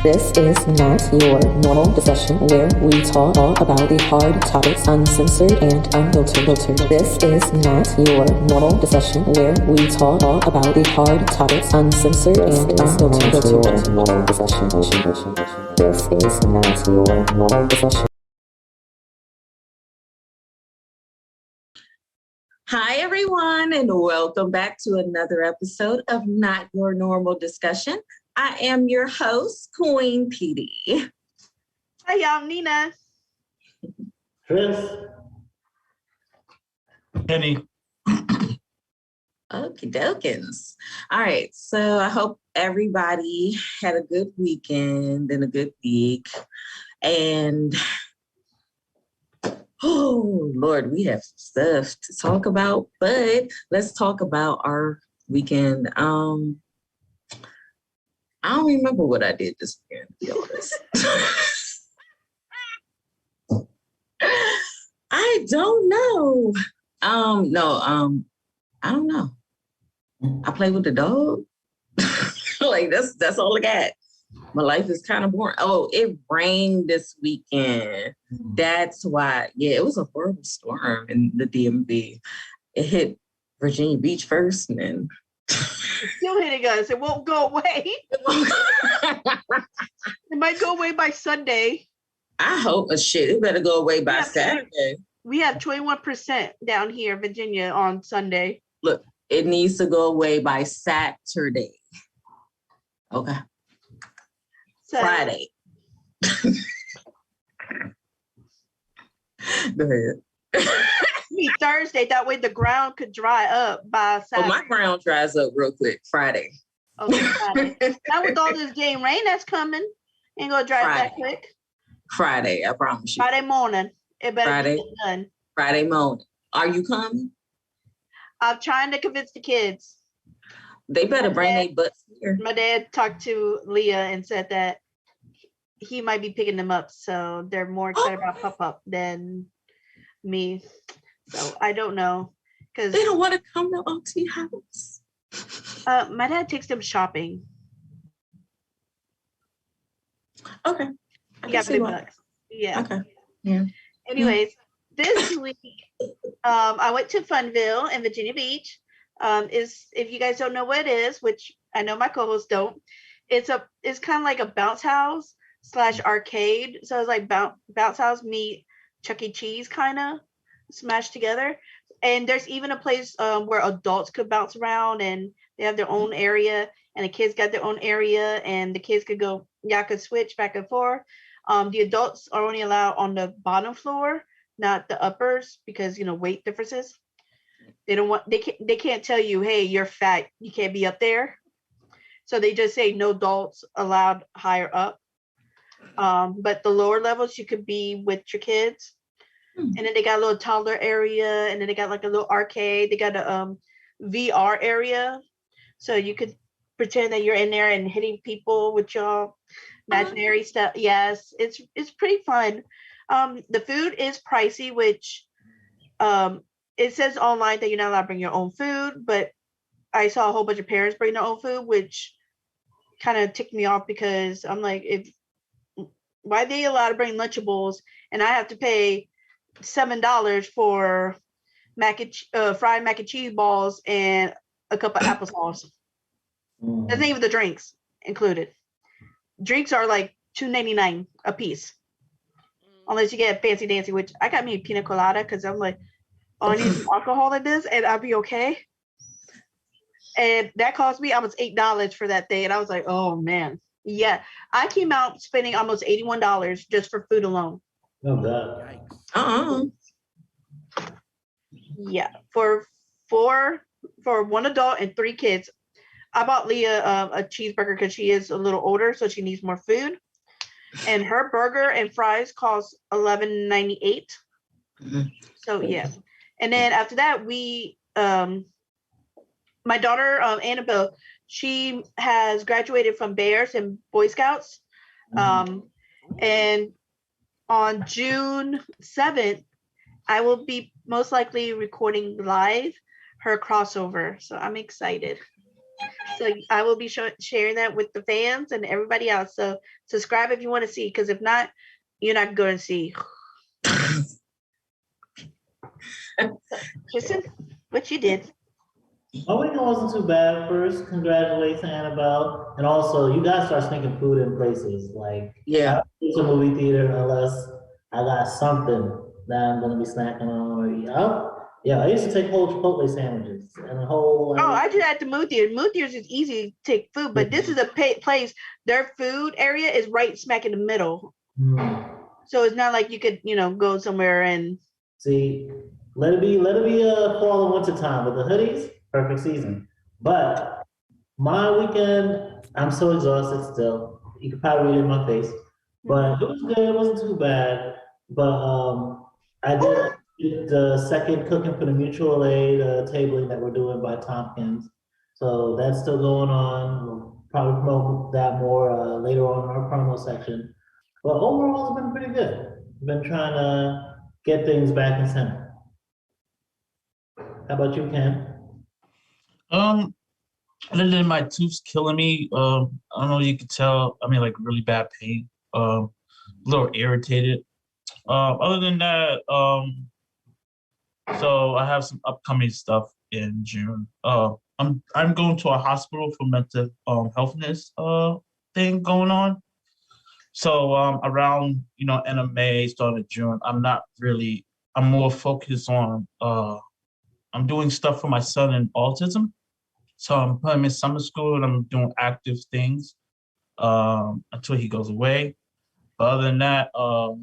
This is not your normal discussion where we talk about the hard topics uncensored and unfiltered. This is not your normal discussion where we talk about the hard topics uncensored and unfiltered. This is not your normal discussion. Hi, everyone, and welcome back to another episode of Not Your Normal Discussion. I am your host, Queen Pedii. Hi, y'all. Nina. Tryst. Penny. Okie dokens. All right, so I hope everybody had a good weekend and a good week. And oh, Lord, we have stuff to talk about, but let's talk about our weekend. I don't remember what I did this weekend, to be honest. I don't know. I don't know. I play with the dog. Like that's all I got. My life is kind of boring. Oh, it rained this weekend. That's why. Yeah, it was a horrible storm in the DMV. It hit Virginia Beach first, and then Still hitting us. It won't go away. It might go away by Sunday. I hope it better go away by Saturday. We have 21% down here, Virginia, on Sunday. Look, it needs to go away by Saturday. Okay. So, Friday. Go ahead. maybe Thursday. That way the ground could dry up by Saturday. Well, my ground dries up real quick. Friday. Okay, Friday. Now with all this game rain that's coming, ain't gonna dry up that quick. Friday, I promise you. Friday morning. It better be done. Friday morning. Are you coming? I'm trying to convince the kids. They better bring their butts here. My dad talked to Leah and said that he might be picking them up, so they're more excited about Pop-Up than me. So I don't know. They don't want to come to Auntie house. My dad takes them shopping. Okay. He got $50. Yeah. Okay. Yeah. Anyways, this week I went to Funville in Virginia Beach. If you guys don't know what it is, which I know my co-hosts don't, it's kind of like a bounce house / arcade. So it's like bounce house meet Chuck E. Cheese kind of smashed together. And there's even a place where adults could bounce around, and they have their own area, and the kids got their own area, and the kids could go, y'all could switch back and forth. The adults are only allowed on the bottom floor, not the uppers, because weight differences. They can't tell you, hey, you're fat, you can't be up there. So they just say no adults allowed higher up. But the lower levels you could be with your kids. And then they got a little toddler area, and then they got like a little arcade. They got a VR area, so you could pretend that you're in there and hitting people with your imaginary stuff. Yes, it's pretty fun. The food is pricey, which it says online that you're not allowed to bring your own food, but I saw a whole bunch of parents bring their own food, which kind of ticked me off, because I'm like, why are they allowed to bring Lunchables and I have to pay $7 for fried mac and cheese balls and a cup of applesauce? That's not even the drinks included. Drinks are like $2.99 a piece, unless you get fancy dancy, which I got me a pina colada because I'm like, oh, I need some alcohol in this and I'll be okay. And that cost me almost $8 for that day, and I was like, oh man, yeah. I came out spending almost $81 just for food alone. No bad. Yeah, for one adult and 3 kids. I bought Leah a cheeseburger because she is a little older, so she needs more food. And her burger and fries cost $11.98. So yeah. And then after that, my daughter Annabelle, she has graduated from Bears and Boy Scouts, and on June 7th, I will be most likely recording live her crossover. So I'm excited. So I will be sharing that with the fans and everybody else. So subscribe if you want to see, because if not, you're not going to see. Listen, what you did. My weekend wasn't too bad. First, congratulations, Annabelle. And also, you guys start sneaking food in places. Like, Yeah. I don't go to a movie theater unless I got something that I'm going to be snacking on. Yeah, I used to take whole Chipotle sandwiches and a whole. Oh, I do that at the movie theater. Movie theaters is easy to take food, but this is a place. Their food area is right smack in the middle. So it's not like you could, go somewhere and see. Let it be fall and winter time with the hoodies. Perfect season. But my weekend, I'm so exhausted still. You could probably read it in my face. But it was good. It wasn't too bad. But I did the second cooking for the mutual aid tabling that we're doing by Tompkins. So that's still going on. We'll probably promote that more later on in our promo section. But overall, it's been pretty good. Been trying to get things back in center. How about you, Ken? Other than my tooth's killing me, I don't know if you could tell, like really bad pain, a little irritated. Other than that, so I have some upcoming stuff in June. I'm going to a hospital for mental healthness thing going on. So around end of May, start of June, I'm more focused on I'm doing stuff for my son in autism. So I'm putting him in summer school and I'm doing active things until he goes away. But other than that,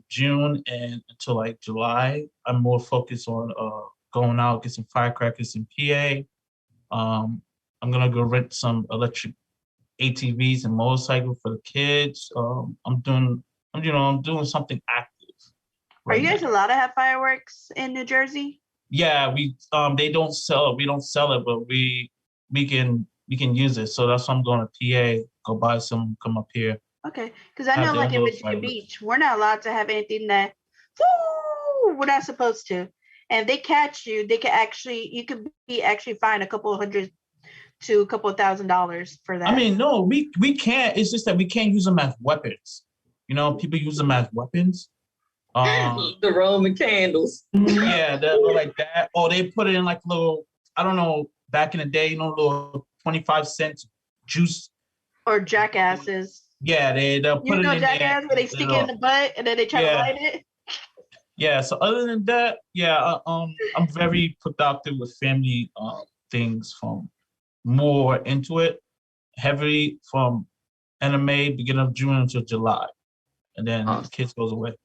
June and until like July, I'm more focused on going out, get some firecrackers in PA. I'm gonna go rent some electric ATVs and motorcycles for the kids. I'm doing something active. Are you guys allowed to have fireworks in New Jersey? Yeah, they don't sell it. We don't sell it, but we can use it. So that's why I'm going to PA, go buy some, come up here. Okay, because I know like in Virginia Beach, we're not allowed to have anything that we're not supposed to. And if they catch you, you could be actually fined a couple $100 to a couple $1,000 for that. I mean, no, we can't. It's just that we can't use them as weapons. People use them as weapons. The Roman candles. Yeah, they're like that. Or they put it in like little, I don't know, back in the day, little 25-cent juice. Or jackasses. Yeah, they'll put it in jackass there. Where they stick it in the butt and then they try to light it. Yeah, so other than that, I'm very productive with family things from more into it, heavily from end of May, beginning of June until July. And then the kids goes away.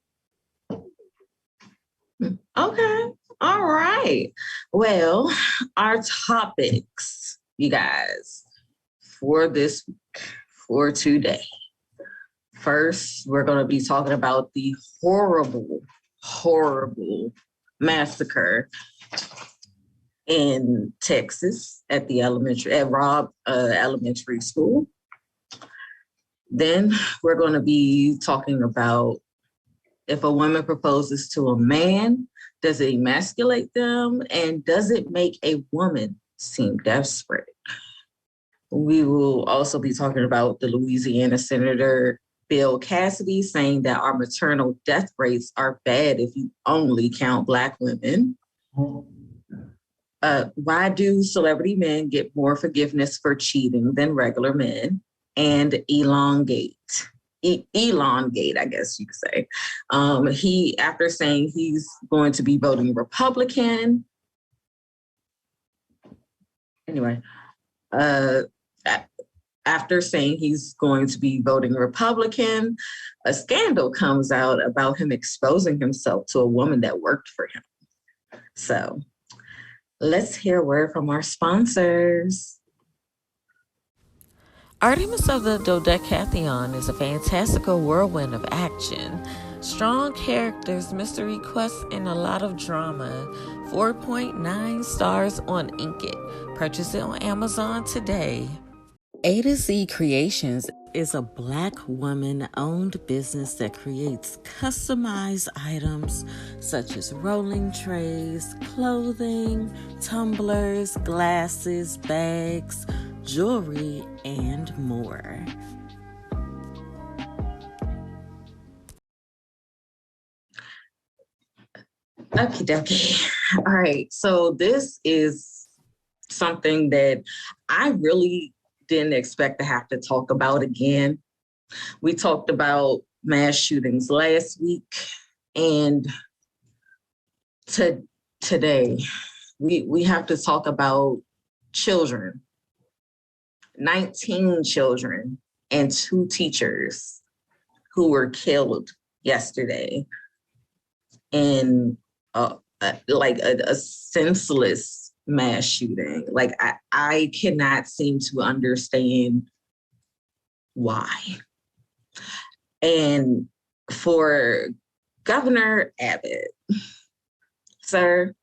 Okay. All right. Well, our topics, you guys, for today. First, we're going to be talking about the horrible massacre in Texas at Robb Elementary School. Then we're going to be talking about if a woman proposes to a man, does it emasculate them? And does it make a woman seem desperate? We will also be talking about the Louisiana Senator Bill Cassidy saying that our maternal death rates are bad if you only count Black women. Why do celebrity men get more forgiveness for cheating than regular men? And elongate, I guess you could say. He, after saying he's going to be voting Republican. Anyway, after saying he's going to be voting Republican, a scandal comes out about him exposing himself to a woman that worked for him. So let's hear a word from our sponsors. Artemis of the Dodecatheon is a fantastical whirlwind of action, strong characters, mystery quests, and a lot of drama. 4.9 stars on Inkit. Purchase it on Amazon today. A to Z Creations is a Black woman-owned business that creates customized items such as rolling trays, clothing, tumblers, glasses, bags, jewelry, and more. Okie dokie. All right. So this is something that I really didn't expect to have to talk about again. We talked about mass shootings last week, and today we have to talk about children, 19 children and 2 teachers who were killed yesterday in a senseless mass shooting. Like I cannot seem to understand why. And for Governor Abbott, sir,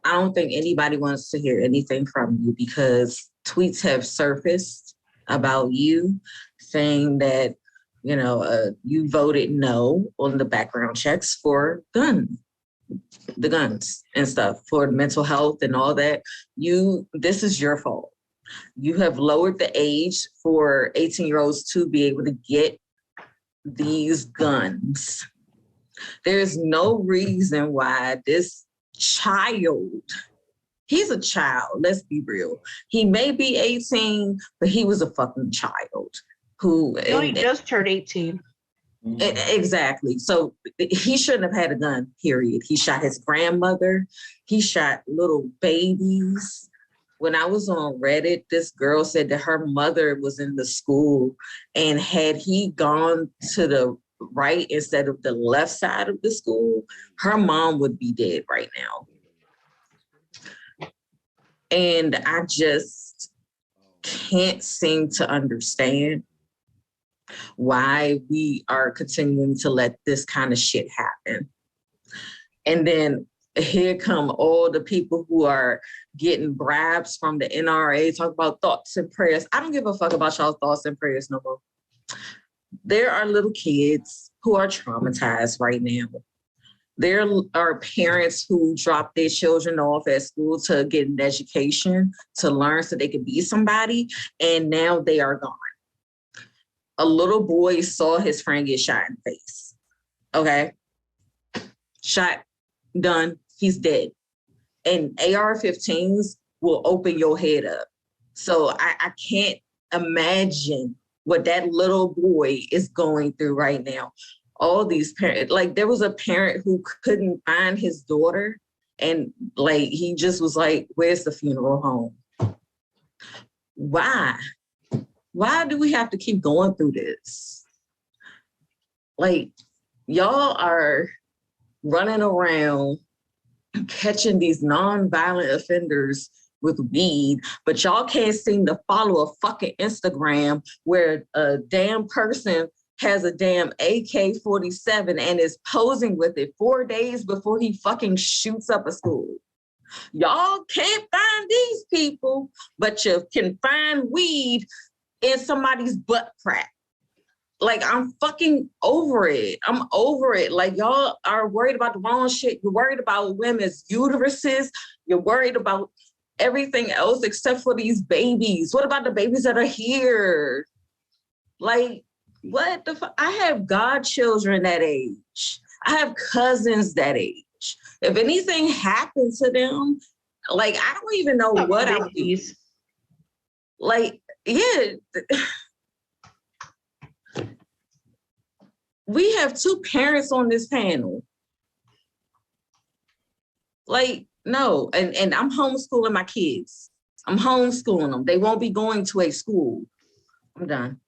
I don't think anybody wants to hear anything from you, because tweets have surfaced about you saying that, you know, you voted no on the background checks for the guns and stuff, for mental health and all that. This is your fault. You have lowered the age for 18-year-olds to be able to get these guns. There's no reason why this child, he's a child, let's be real. He may be 18, but he was a fucking child who he just turned 18. Exactly. So he shouldn't have had a gun, period. He shot his grandmother. He shot little babies. When I was on Reddit, this girl said that her mother was in the school, and had he gone to the right instead of the left side of the school, her mom would be dead right now. And I just can't seem to understand why we are continuing to let this kind of shit happen. And then here come all the people who are getting bribes from the NRA, talk about thoughts and prayers. I don't give a fuck about y'all's thoughts and prayers no more. There are little kids who are traumatized right now. There are parents who drop their children off at school to get an education, to learn so they could be somebody, and now they are gone. A little boy saw his friend get shot in the face. Okay? Shot, done, he's dead. And AR-15s will open your head up. So I can't imagine what that little boy is going through right now. All these parents, like there was a parent who couldn't find his daughter, and like he just was like, where's the funeral home? Why? Why do we have to keep going through this? Like, y'all are running around catching these non-violent offenders with weed, but y'all can't seem to follow a fucking Instagram where a damn person has a damn AK-47 and is posing with it 4 days before he fucking shoots up a school. Y'all can't find these people, but you can find weed in somebody's butt crack. Like, I'm fucking over it. I'm over it. Like, y'all are worried about the wrong shit. You're worried about women's uteruses. You're worried about everything else except for these babies. What about the babies that are here? Like, what the fuck? I have godchildren that age. I have cousins that age. If anything happened to them, like, I don't even know what I would do. Like, yeah. We have 2 parents on this panel. Like, no, and I'm homeschooling my kids. I'm homeschooling them. They won't be going to a school. I'm done.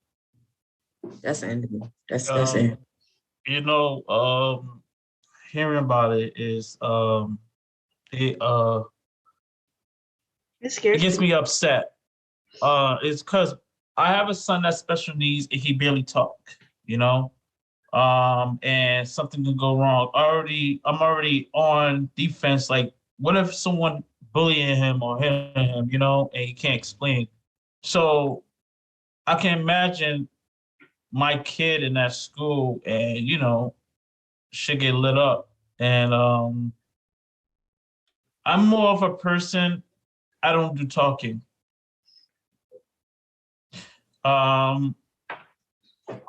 That's the end of me. That's it. You know, hearing about it is it gets me upset. It's because I have a son that's special needs and he barely talk, you know. And something can go wrong. I'm already on defense. Like, what if someone bullying him or hitting him, you know, and he can't explain? So I can imagine my kid in that school, and you know, should get lit up. And I'm more of a person. I don't do talking. I know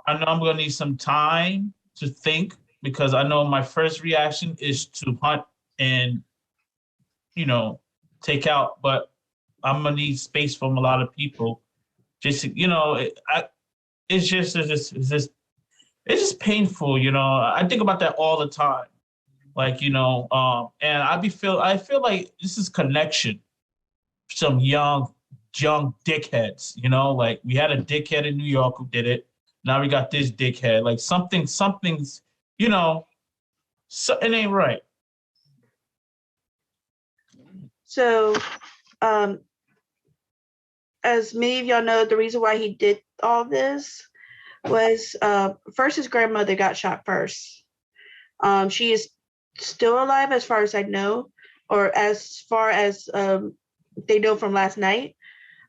I'm gonna need some time to think because I know my first reaction is to hunt and, take out, but I'm gonna need space from a lot of people. Just, it's just painful, I think about that all the time. Like, and I feel like this is connection. Some young dickheads, like we had a dickhead in New York who did it. Now we got this dickhead. Like something's, so it ain't right. So, as many of y'all know, the reason why he did all this was first his grandmother got shot first. She is still alive as far as I know, or as far as they know from last night.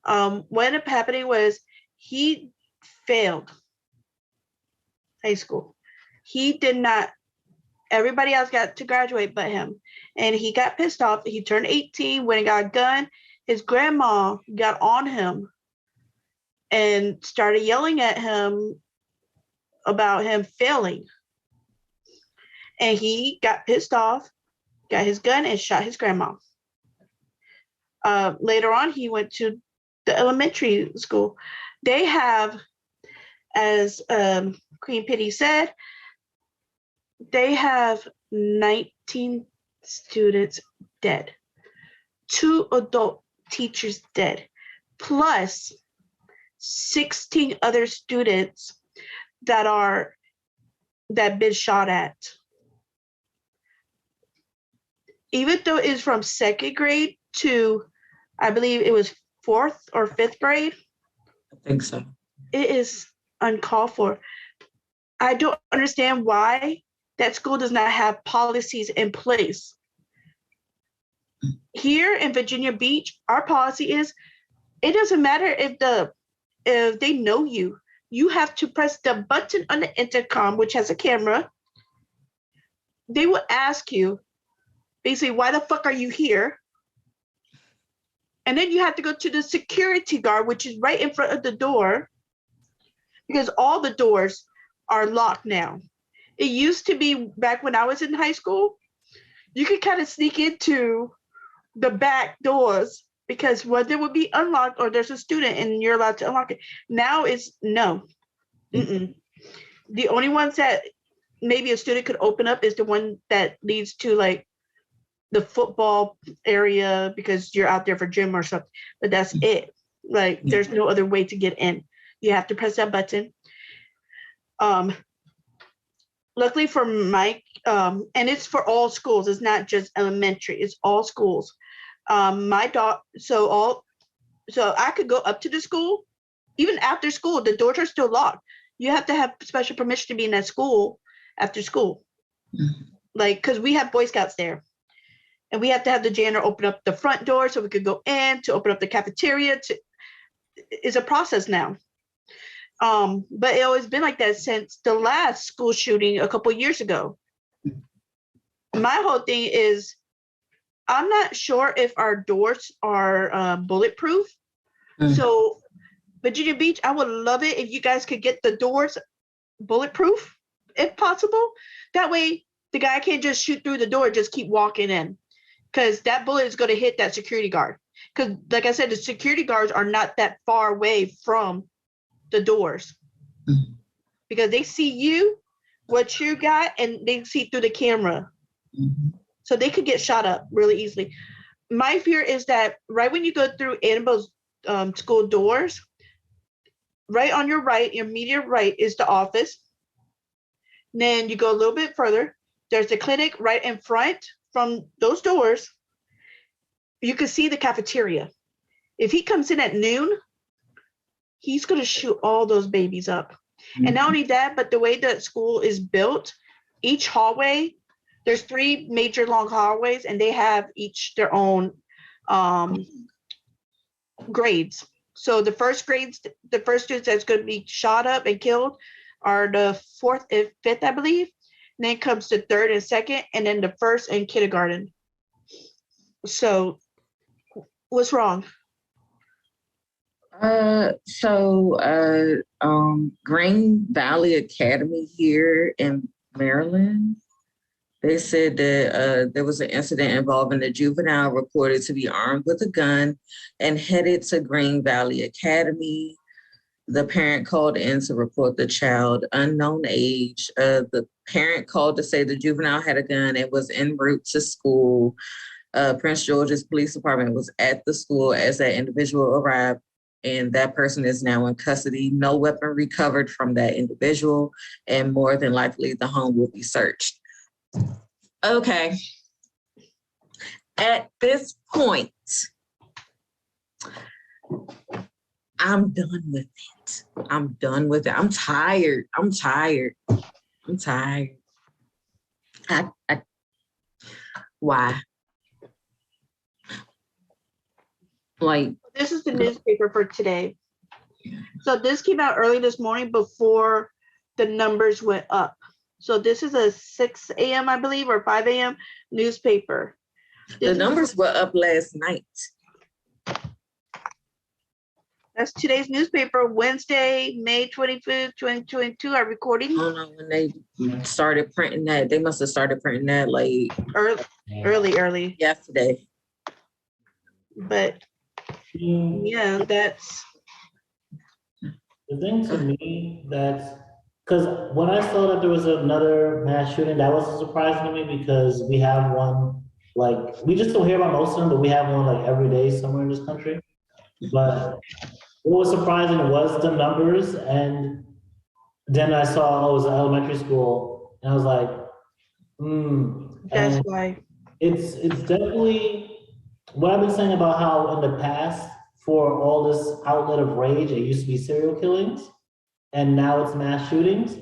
What ended up happening was he failed high school. He did not. Everybody else got to graduate but him. And he got pissed off. He turned 18, went and got a gun. His grandma got on him and started yelling at him about him failing. And he got pissed off, got his gun, and shot his grandma. Later on, he went to the elementary school. They have, as Queen Pedii said, they have 19 students dead, 2 adult teachers dead, plus 16 other students that been shot at. Even though it's from 2nd grade to, I believe it was 4th or 5th grade. I think so. It is uncalled for. I don't understand why that school does not have policies in place. Here in Virginia Beach, our policy is, it doesn't matter if they know you. You have to press the button on the intercom, which has a camera. They will ask you, basically, why the fuck are you here? And then you have to go to the security guard, which is right in front of the door, because all the doors are locked now. It used to be back when I was in high school, you could kind of sneak into the back doors because whether it would be unlocked or there's a student and you're allowed to unlock it. Now it's no. Mm-mm. The only ones that maybe a student could open up is the one that leads to like the football area because you're out there for gym or something, but that's it. Like there's no other way to get in. You have to press that button. Luckily for Mike, and it's for all schools. It's not just elementary. It's all schools. My dog. So I could go up to the school, even after school. The doors are still locked. You have to have special permission to be in that school after school, like because we have Boy Scouts there, and we have to have the janitor open up the front door so we could go in to open up the cafeteria. It's a process now. But it always been like that since the last school shooting a couple years ago. My whole thing is, I'm not sure if our doors are bulletproof. So Virginia Beach, I would love it if you guys could get the doors bulletproof, if possible. That way the guy can't just shoot through the door, just keep walking in. Because that bullet is going to hit that security guard. Because like I said, the security guards are not that far away from the doors because they see you, what you got, and they see through the camera. So they could get shot up really easily. My fear is that right when you go through Annabelle's school doors, right on your right, your immediate right is the office. And then you go a little bit further, there's the clinic right in front from those doors. You can see the cafeteria. If he comes in at noon, he's going to shoot all those babies up. And not only that, but the way that school is built, each hallway, there's 3 major long hallways, and they have each their own grades. So the first grades, the first students that's going to be shot up and killed are the 4th and 5th, I believe. And then comes the 3rd and 2nd, and then the 1st and kindergarten. So what's wrong? Green Valley Academy here in Maryland, they said that there was an incident involving a juvenile reported to be armed with a gun and headed to Green Valley Academy. The parent called in to report the child, unknown age. The parent called to say the juvenile had a gun and was en route to school. Prince George's Police Department was at the school as that individual arrived, and that person is now in custody. No weapon recovered from that individual, and more than likely the home will be searched. Okay. At this point, I'm done with it. I'm done with it. I'm tired. Why? Like, this is the newspaper for today. So this came out early this morning before the numbers went up. So this is a 6 a.m., I believe, or 5 a.m. newspaper. The numbers were up last night. That's today's newspaper, Wednesday, May 25th, 2022. Our recording. I don't know when they started printing that. They must have started printing that like early. Yesterday. But yeah, that's the thing to me. That's because when I saw that there was another mass shooting, that wasn't surprising to me because we have one, like, we just don't hear about most of them, but we have one like every day somewhere in this country. But what was surprising was the numbers, and then I saw it was an elementary school, and I was like, That's why. It's definitely what I've been saying about how in the past, for all this outlet of rage, it used to be serial killings, and now it's mass shootings.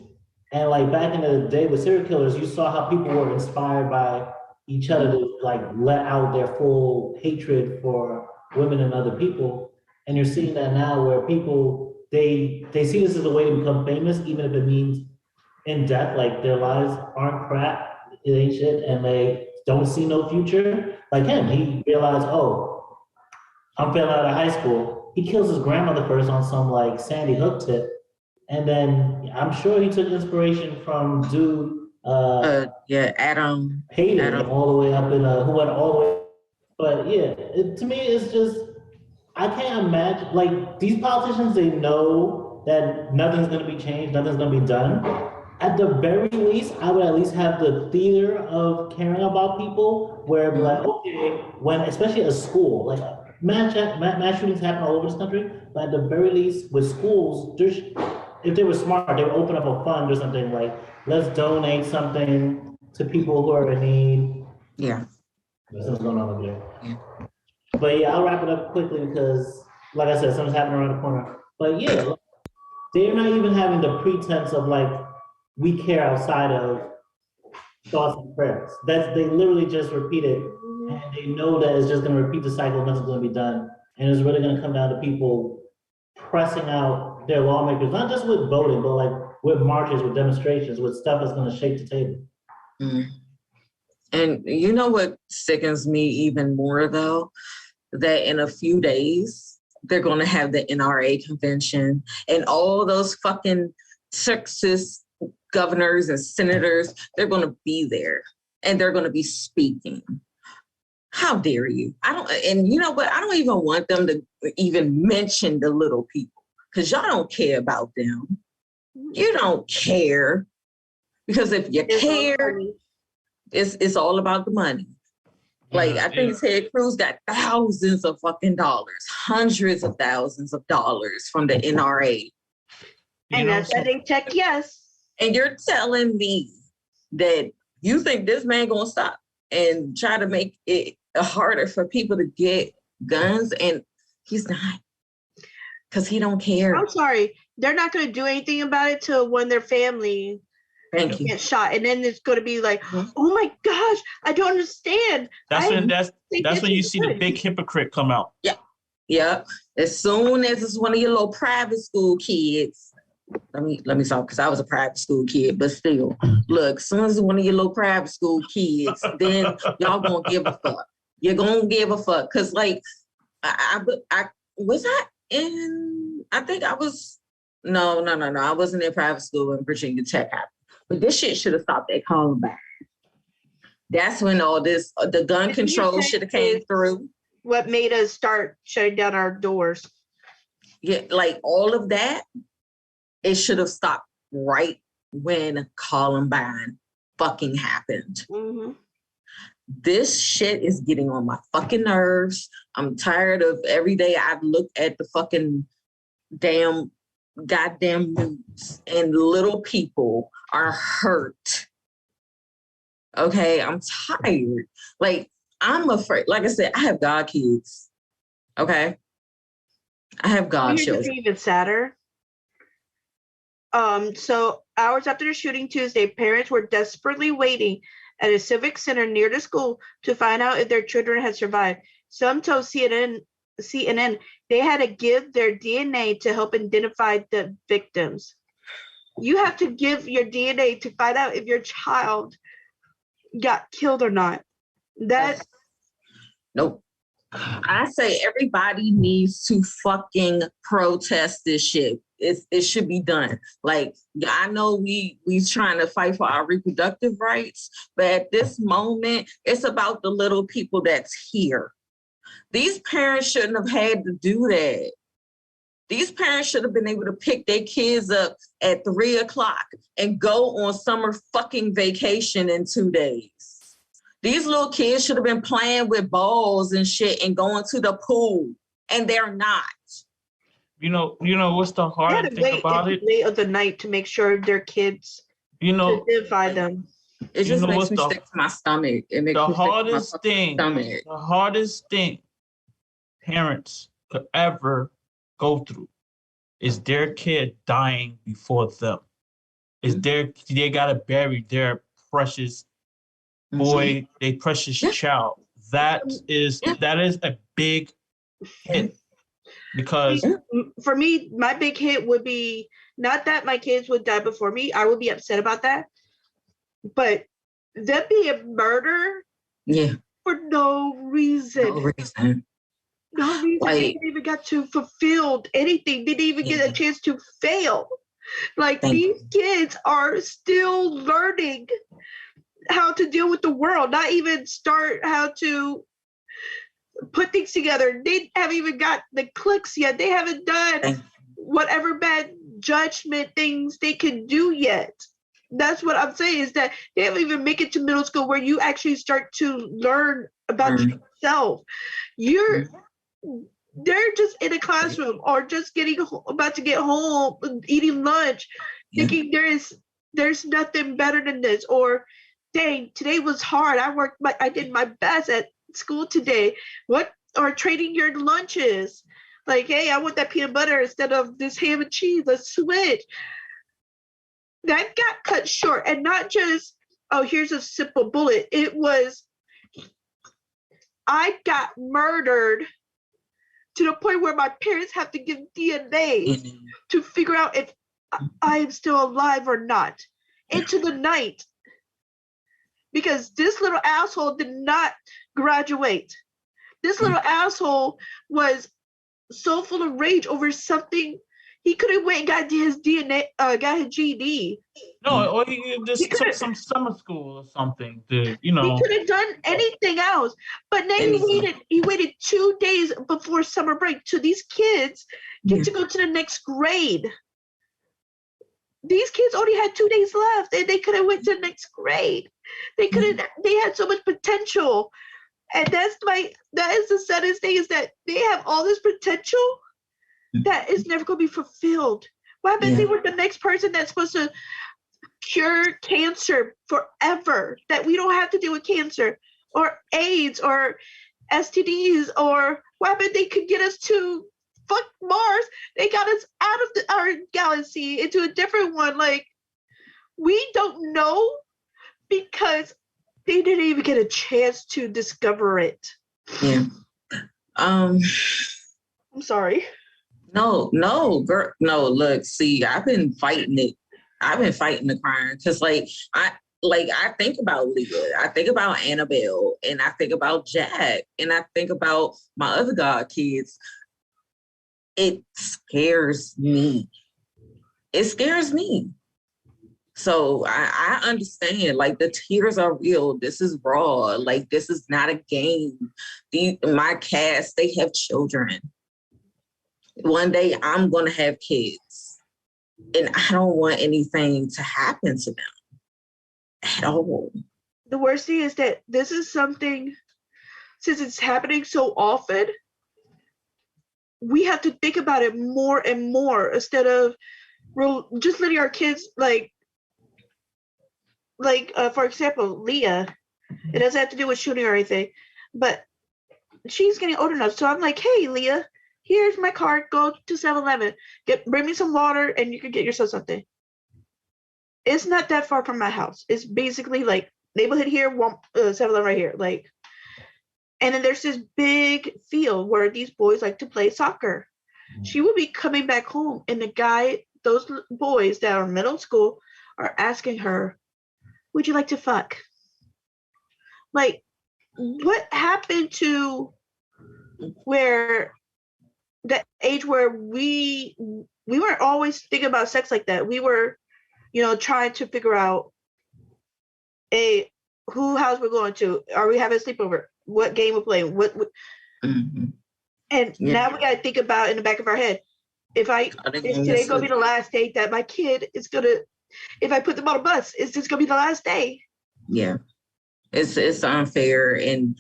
And like back in the day with serial killers, you saw how people were inspired by each other to like let out their full hatred for women and other people. And you're seeing that now where people, they see this as a way to become famous, even if it means in death, like their lives aren't crap, it ain't shit, and they don't see no future. Like him, he realized, oh, I'm failing out of high school. He kills his grandmother first on some like Sandy Hook tip. And then I'm sure he took inspiration from dude, Adam Pedii, all the way up in, who went all the way. But yeah, to me, it's just, I can't imagine, like, these politicians, they know that nothing's gonna be changed, nothing's gonna be done. At the very least, I would at least have the theater of caring about people where it'd be like, okay, when, especially a school, like mass shootings happen all over this country, but at the very least with schools, if they were smart, they would open up a fund or something like, let's donate something to people who are in need. Yeah. That's what's going on over there. Yeah. But yeah, I'll wrap it up quickly because, like I said, something's happening around the corner. But yeah, they're not even having the pretense of like, we care outside of thoughts and prayers. They literally just repeat it, and they know that it's just gonna repeat the cycle, nothing's gonna be done. And it's really gonna come down to people pressing out their lawmakers, not just with voting, but like with marches, with demonstrations, with stuff that's gonna shake the table. Mm. And you know what sickens me even more though? That in a few days, they're going to have the NRA convention and all those fucking Texas governors and senators, they're going to be there and they're going to be speaking. How dare you? And you know what? I don't even want them to even mention the little people because y'all don't care about them. You don't care because if you care, it's all about the money. Like, I think Ted Cruz got thousands of fucking dollars, hundreds of thousands of dollars from the NRA. And that's how they check yes. And you're telling me that you think this man gonna stop and try to make it harder for people to get guns, and he's not, because he don't care. I'm sorry. They're not going to do anything about it till when their family gets shot, and then it's going to be like, oh my gosh, I don't understand. That's when you see the big hypocrite come out. Yeah. As soon as it's one of your little private school kids. Let me stop, because I was a private school kid, but still, look, as soon as one of your little private school kids, then y'all gonna give a fuck. You're gonna give a fuck, because like, I was I think I was, no. I wasn't in private school when Virginia Tech happened. But this shit should have stopped at Columbine. That's when all this, the gun control should have came through. What made us start shutting down our doors. Yeah, like all of that, it should have stopped right when Columbine fucking happened. Mm-hmm. This shit is getting on my fucking nerves. I'm tired of every day I look at the fucking goddamn news and little people are hurt. Okay, I'm tired. Like, I'm afraid. Like I said, I have god kids. Okay, I have godchildren. Even sadder. So hours after the shooting Tuesday, parents were desperately waiting at a civic center near the school to find out if their children had survived. Some told CNN they had to give their DNA to help identify the victims. You have to give your DNA to find out if your child got killed or not. Nope. I say everybody needs to fucking protest this shit. It should be done. Like, I know we trying to fight for our reproductive rights, but at this moment, it's about the little people that's here. These parents shouldn't have had to do that. These parents should have been able to pick their kids up at 3:00 and go on summer fucking vacation in 2 days. These little kids should have been playing with balls and shit and going to the pool, and they're not. You know what's the hard thing about it? Late of the night to make sure their kids, to identify them. It just makes me sick to my stomach. It makes the me hardest sick to my thing. stomach. The hardest thing parents could ever go through is their kid dying before them. Is they gotta bury their precious boy, their precious child. That is a big hit. Because for me, my big hit would be not that my kids would die before me. I would be upset about that. But that be a murder for no reason. No reason. Like, they didn't even got to fulfill anything. They didn't even get a chance to fail. Like, these kids are still learning how to deal with the world, not even start how to put things together. They haven't even got the clicks yet. They haven't done whatever bad judgment things they can do yet. That's what I'm saying, is that they haven't even make it to middle school where you actually start to learn about yourself. They're just in a classroom or just about to get home, eating lunch, thinking there's nothing better than this, or dang, today was hard. I did my best at school today. Or trading your lunches, like, hey, I want that peanut butter instead of this ham and cheese. Let's switch. That got cut short, and not just, oh, here's a simple bullet. It was, I got murdered to the point where my parents have to give DNA to figure out if I am still alive or not, into the night. Because this little asshole did not graduate. This little asshole was so full of rage over something. He could have went and got his DNA, got his GED. No, or he just took some summer school or something. He could have done anything else. But then he waited 2 days before summer break so these kids get to go to the next grade. These kids only had 2 days left, and they could have went to the next grade. They had so much potential. And that is the saddest thing, is that they have all this potential that is never going to be fulfilled. What happens if they were the next person that's supposed to cure cancer forever, that we don't have to deal with cancer or AIDS or STDs, or what happened they could get us to fuck Mars? They got us out of our galaxy into a different one. Like, we don't know because they didn't even get a chance to discover it. Yeah. I'm sorry. No, girl. No, look, see, I've been fighting it. I've been fighting the crime because, I think about Leah, I think about Annabelle, and I think about Jack, and I think about my other god kids. it scares me. It scares me. So I understand, like, the tears are real. This is raw. Like, this is not a game. My cast, they have children. One day I'm going to have kids. And I don't want anything to happen to them at all. The worst thing is that this is something, since it's happening so often, we have to think about it more and more instead of just letting our kids, for example, Leah, it doesn't have to do with shooting or anything, but she's getting old enough. So I'm like, hey, Leah, here's my card. Go to 7-Eleven. Bring me some water and you can get yourself something. It's not that far from my house. It's basically like neighborhood here, 7-Eleven right here. Like, and then there's this big field where these boys like to play soccer. She will be coming back home and those boys that are in middle school are asking her, would you like to fuck? Like, what happened to where the age where we weren't always thinking about sex like that? We were, trying to figure out who house we're going to. Are we having a sleepover? What game we're playing? Mm-hmm. And now we got to think about in the back of our head, is today going to be the last day that my kid is going to, if I put them on a bus, is this going to be the last day? Yeah, it's unfair. And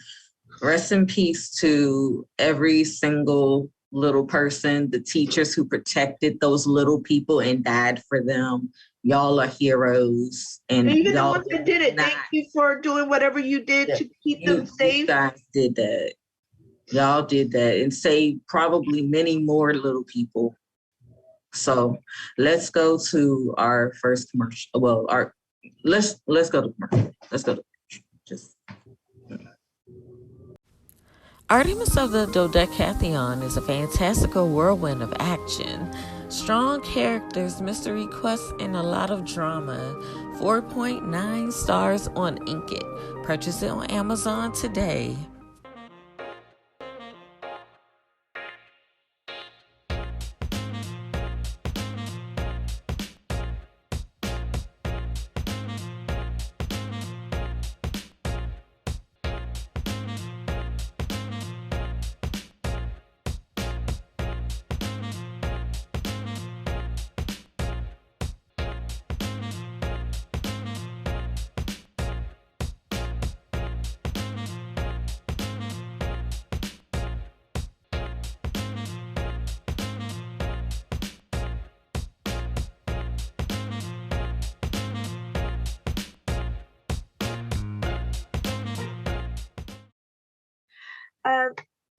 rest in peace to every single little person, the teachers who protected those little people and died for them. Y'all are heroes. And even the ones that did it, thank you for doing whatever you did to keep them safe. You guys did that. Y'all did that and saved probably many more little people. So let's go to our first commercial. Well, let's go to commercial. Let's go to commercial. Artemis of the Dodecatheon is a fantastical whirlwind of action, strong characters, mystery quests, and a lot of drama. 4.9 stars on Inkit. Purchase it on Amazon today.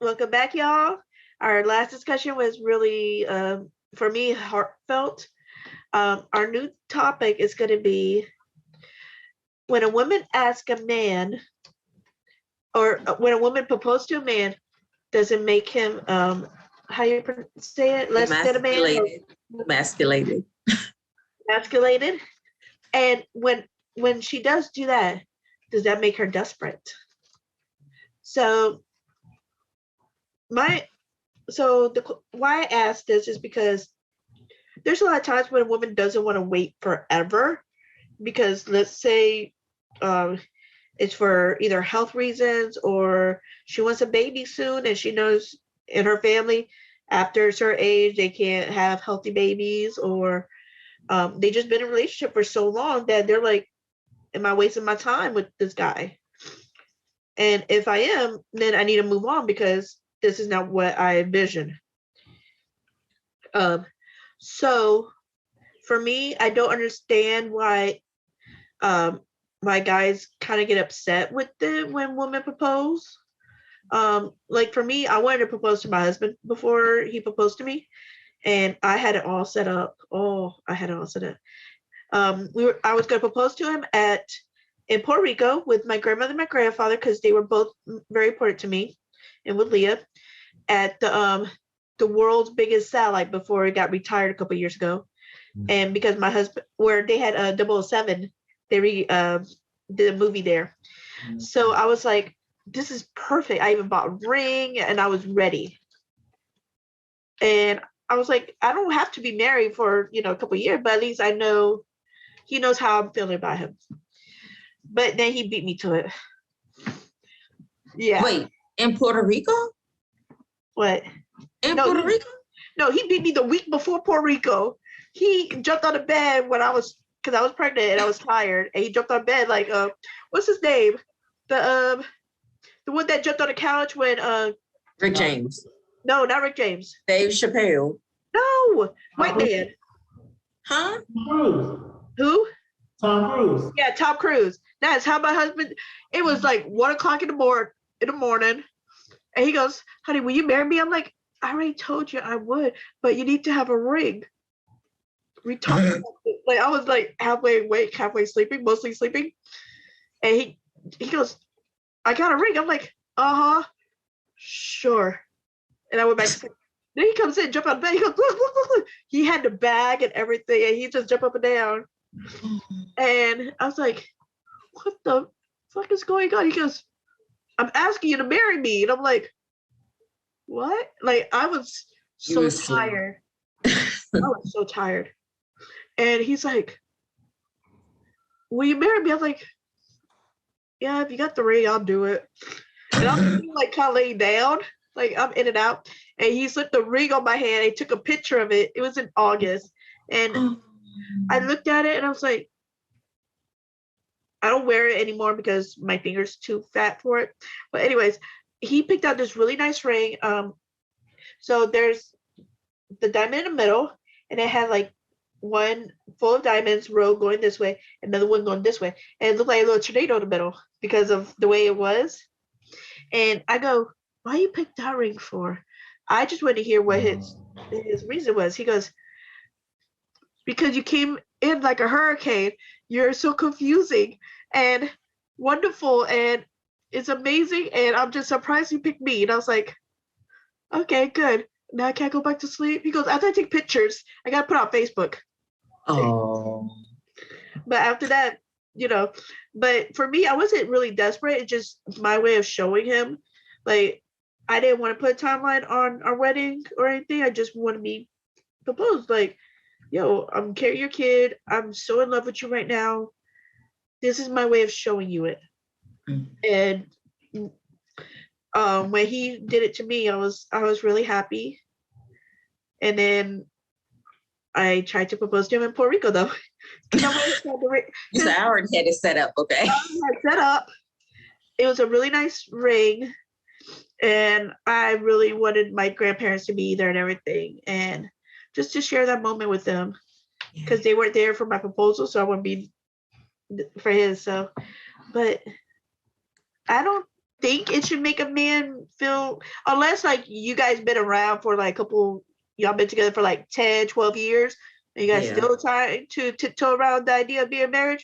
Welcome back, y'all. Our last discussion was really, for me, heartfelt. Our new topic is going to be when a woman asks a man, or when a woman proposes to a man, does it make him, how you say it, less than a man? Emasculated. Emasculated. And when she does do that, does that make her desperate? So why I asked this is because there's a lot of times when a woman doesn't want to wait forever, because let's say it's for either health reasons or she wants a baby soon and she knows in her family after a certain age they can't have healthy babies, or they just been in a relationship for so long that they're like, am I wasting my time with this guy? And if I am, then I need to move on because this is not what I envisioned. So for me, I don't understand why guys kind of get upset with it when women propose. Like for me, I wanted to propose to my husband before he proposed to me, and I had it all set up. I was going to propose to him in Puerto Rico with my grandmother and my grandfather, because they were both very important to me, and with Leah at the world's biggest satellite before it got retired a couple of years ago. And because my husband, where they had 007, they did a movie there. So I was like, this is perfect. I even bought a ring and I was ready. And I was like, I don't have to be married for, a couple of years, but at least I know he knows how I'm feeling about him. But then he beat me to it. Yeah. Wait, in Puerto Rico? What? In Puerto Rico? No, he beat me the week before Puerto Rico. He jumped on the bed because I was pregnant and I was tired, and he jumped on bed like what's his name? The one that jumped on the couch when Rick James. No, not Rick James. Dave Chappelle. No, white man. Huh? Cruise. Who? Tom Cruise. Yeah, Tom Cruise. That's how my husband. It was like 1:00 in the morning, and he goes, "Honey, will you marry me?" I'm like, "I already told you I would, but you need to have a ring." We talked about it. Like I was like halfway awake, halfway sleeping, mostly sleeping, and he goes, "I got a ring." I'm like, sure. And I went back to sleep. Then he comes in, jump out of bed. He goes, look. He had the bag and everything, and he just jumped up and down. And I was like, what the fuck is going on? He goes, I'm asking you to marry me. And I'm like, what? Like, I was so tired. I was so tired. And he's like, will you marry me? I'm like, yeah, if you got the ring, I'll do it. And I'm like kind of laying down, like I'm in and out. And he slipped the ring on my hand. He took a picture of it. It was in August. And I looked at it and I was like, I don't wear it anymore because my finger's too fat for it. But anyways, he picked out this really nice ring. So there's the diamond in the middle, and it had like one full of diamonds row going this way, another one going this way. And it looked like a little tornado in the middle because of the way it was. And I go, why you pick that ring for? I just wanted to hear what his reason was. He goes, because you came in like a hurricane. You're so confusing and wonderful, and it's amazing. And I'm just surprised you picked me. And I was like, okay, good. Now I can't go back to sleep. He goes, after I take pictures, I got to put on Facebook. Oh. But after that, but for me, I wasn't really desperate. It's just my way of showing him. Like, I didn't want to put a timeline on our wedding or anything. I just want to be proposed. Like, yo, I'm carrying your kid. I'm so in love with you right now. This is my way of showing you it. And when he did it to me, I was really happy. And then I tried to propose to him in Puerto Rico, though. You said I already had it set up, okay? Set up. It was a really nice ring, and I really wanted my grandparents to be there and everything, and just to share that moment with them, because they weren't there for my proposal, so I wouldn't be for his. So, but I don't think it should make a man feel, unless like you guys been around for like y'all been together for like 10, 12 years, and you guys still trying to tiptoe around the idea of being married.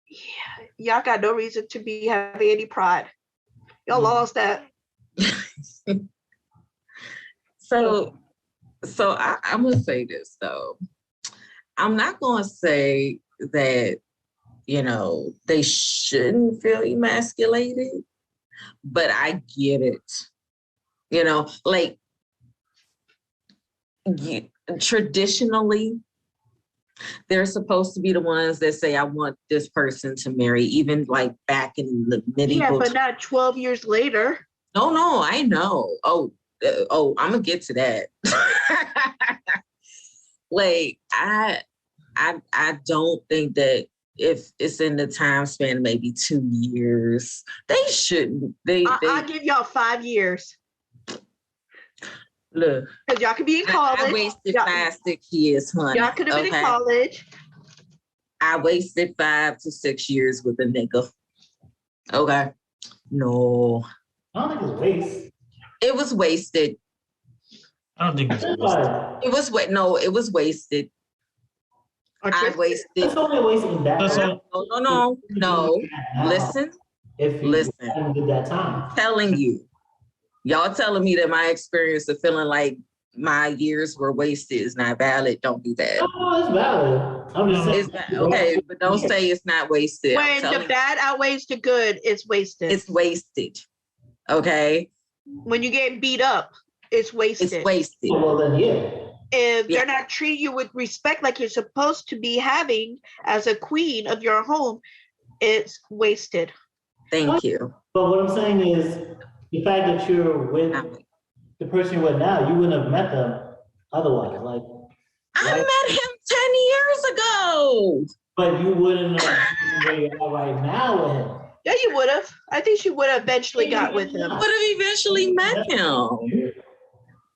Yeah, y'all got no reason to be having any pride. Y'all lost that. So I'm gonna say this though. I'm not gonna say that they shouldn't feel emasculated, but I get it. Like traditionally, they're supposed to be the ones that say, I want this person to marry, even like back in the medieval. Yeah, but not 12 years later. No, I know. Oh, I'm gonna get to that. Like, I don't think that if it's in the time span of maybe 2 years, they shouldn't. I'll give y'all 5 years. Look, because y'all could be in college. I wasted 5-6 years, honey. Y'all could have been in college. I wasted 5 to 6 years with a nigga. Okay. No. I don't think it's waste. It was wasted. I don't think it's wasted. It was wasted. I wasted. It's only wasting that. No. Listen. Listen. Did that time. Telling you. Y'all telling me that my experience of feeling like my years were wasted is not valid. Don't do that. Oh, it's valid. I'm just saying. It's not, okay, but don't say it's not wasted. When the bad outweighs the good, it's wasted. It's wasted. Okay. When you get beat up. it's wasted. It's wasted. Well, then, yeah. If they're not treating you with respect like you're supposed to be having as a queen of your home, it's wasted. Thank you. But what I'm saying is, the fact that you're with the person you're with now, you wouldn't have met them otherwise. Like, I met him 10 years ago. But you wouldn't have been where you are right now with him. Yeah, you would have. I think she would have eventually got with him. Would have eventually met him.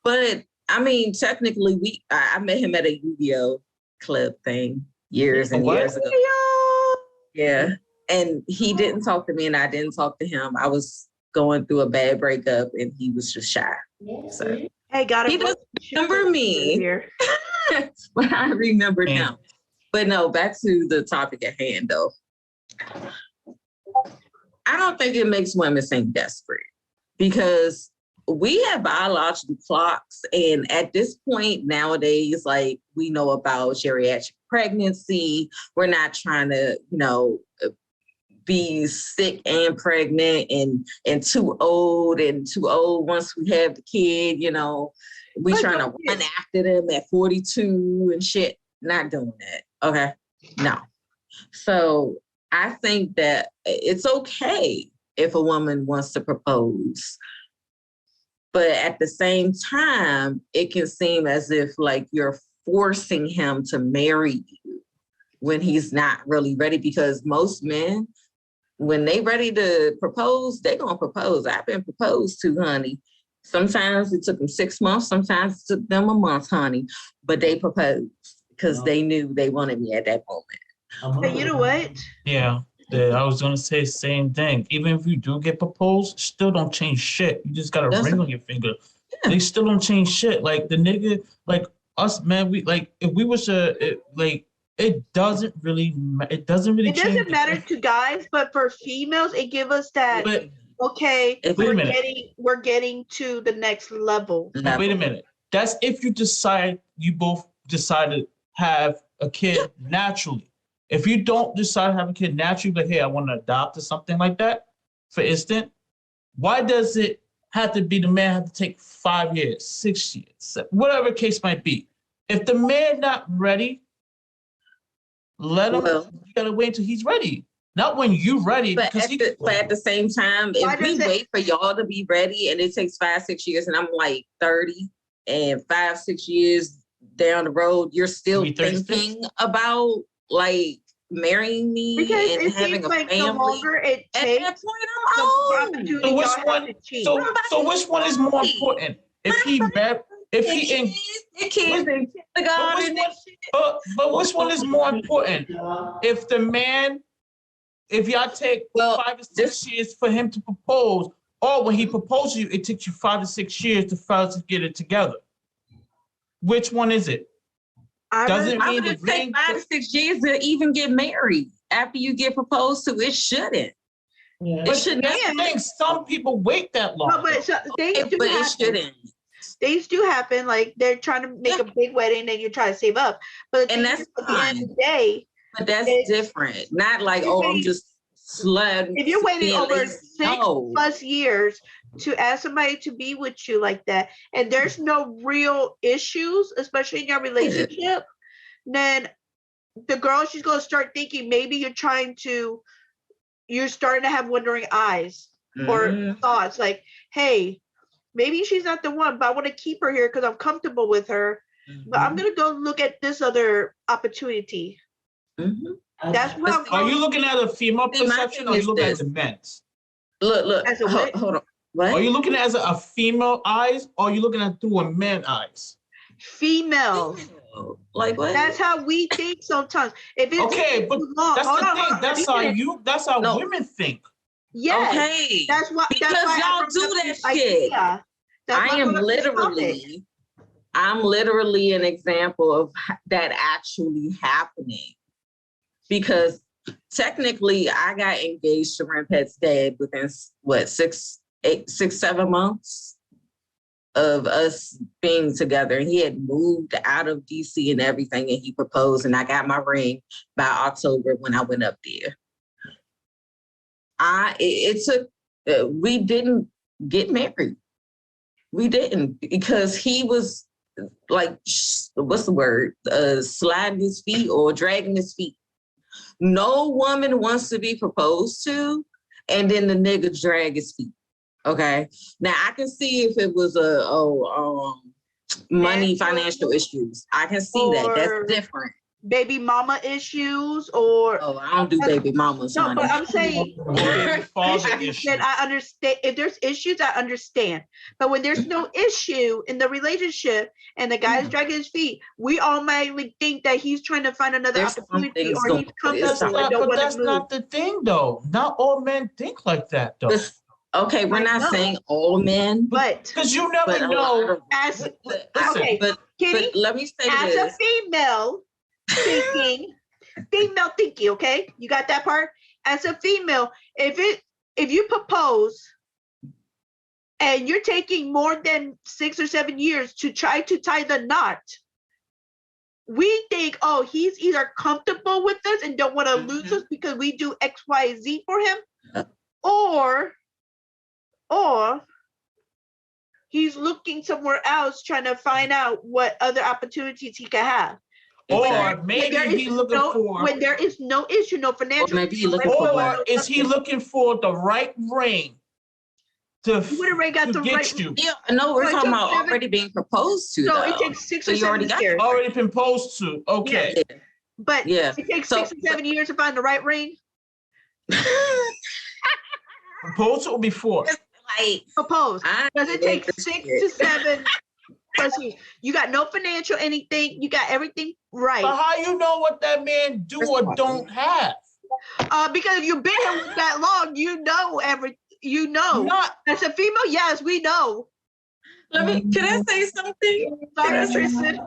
But I mean, technically, I met him at a Yu-Gi-Oh club thing years and years ago. Yeah. And he didn't talk to me and I didn't talk to him. I was going through a bad breakup and he was just shy. So hey, he doesn't remember me. But I remembered him. But no, back to the topic at hand though. I don't think it makes women seem desperate because we have biological clocks. And at this point nowadays, like we know about geriatric pregnancy. We're not trying to, be sick and pregnant and too old once we have the kid, we trying to run after them at 42 and shit. Not doing that. Okay. No. So I think that it's okay if a woman wants to propose. But at the same time, it can seem as if like you're forcing him to marry you when he's not really ready, because most men, when they ready to propose, they gonna propose. I've been proposed to, honey. Sometimes it took them 6 months. Sometimes it took them a month, honey. But they proposed because they knew they wanted me at that moment. Hey, you know what? Yeah, I was gonna say the same thing. Even if you do get proposed, still don't change shit. You just got a ring on your finger. Yeah. They still don't change shit. Like the nigga, like us, man. We like if we was it doesn't really It doesn't matter to guys, but for females, it gives us that. But, okay, we're getting to the next level. Wait a minute. That's if you both decide to have a kid naturally. If you don't decide to have a kid naturally, like, hey, I want to adopt or something like that, for instance, why does it have to be the man have to take 5 years, 6 years, whatever case might be? If the man not ready, let him. You gotta wait until he's ready. Not when you're ready. But at the same time, if we wait for y'all to be ready and it takes 5-6 years, and I'm like 30, and 5-6 years down the road, you're still thinking about like marrying me because and having a family. The longer it takes, at that point, I'm old. So which one is more important? If he met, if he in kids in kindergarten, but which one is more important? If the man, if y'all take 5 to 6 years for him to propose, or when he proposes you, it takes you 5 to 6 years to fellas to get it together. Which one is it? Doesn't mean it take 5 to 6 years to even get married after you get proposed to. It shouldn't. Yeah. It shouldn't. That's the thing. Some people wait that long. No, but it shouldn't. Things do happen. Like they're trying to make a big wedding and you try to save up. But that's at the end of the day. But that's different. Not like, I'm just sliding. If you're waiting over 6+ years to ask somebody to be with you like that, and there's no real issues, especially in your relationship, then the girl, she's going to start thinking maybe you're starting to have wandering eyes or thoughts like, hey, maybe she's not the one, but I want to keep her here because I'm comfortable with her. But I'm going to go look at this other opportunity. That's what Are you looking at a female perception or are you looking at the men's? Look. Hold on. What? Are you looking at it as a female eyes or are you looking at it through a man eyes? Female. Like what? That's how we think sometimes. If it's but that's the thing. That's how women think. Yeah. Okay. That's why because y'all do that shit. I'm literally an example of that actually happening. Because technically I got engaged to Rempet's dad within 6-7 months of us being together. And he had moved out of DC and everything, and he proposed, and I got my ring by October when I went up there. We didn't get married. We didn't, because he was like, what's the word? Sliding his feet or dragging his feet. No woman wants to be proposed to, and then the nigga drag his feet. Okay. Now I can see if it was money, financial issues. I can see that. That's different. Baby mama issues, or I don't do baby mamas. No, but I'm saying issues. that I understand. If there's issues, I understand. But when there's no issue in the relationship and the guy's dragging his feet, we automatically think that he's trying to find another opportunity, or he's comfortable and don't want to move. That's not the thing, though. Not all men think like that, though. Okay, we're not saying all men, but because you never know. Okay, but let me say as this. a female thinking, okay, you got that part. As a female, if you propose and you're taking more than 6 or 7 years to try to tie the knot, we think, oh, he's either comfortable with us and don't want to lose us because we do X, Y, Z for him, or he's looking somewhere else trying to find out what other opportunities he can have. Or maybe he's looking for, when there is no issue, no financial. Or maybe he's looking for, or is he looking for the right ring to get you? Yeah, no, we're talking about already being proposed to. So it takes 6 or 7 years. Already been proposed to. Okay. Yeah. But it takes 6 or 7 years to find the right ring. Proposed or before? Propose. Does it take 6 to 7? You got no financial anything. You got everything right. But how you know what that man do or don't have? Because if you've been here with that long, you know everything. You know. As a female, yes, we know. Can I say something? Sorry, Tristan.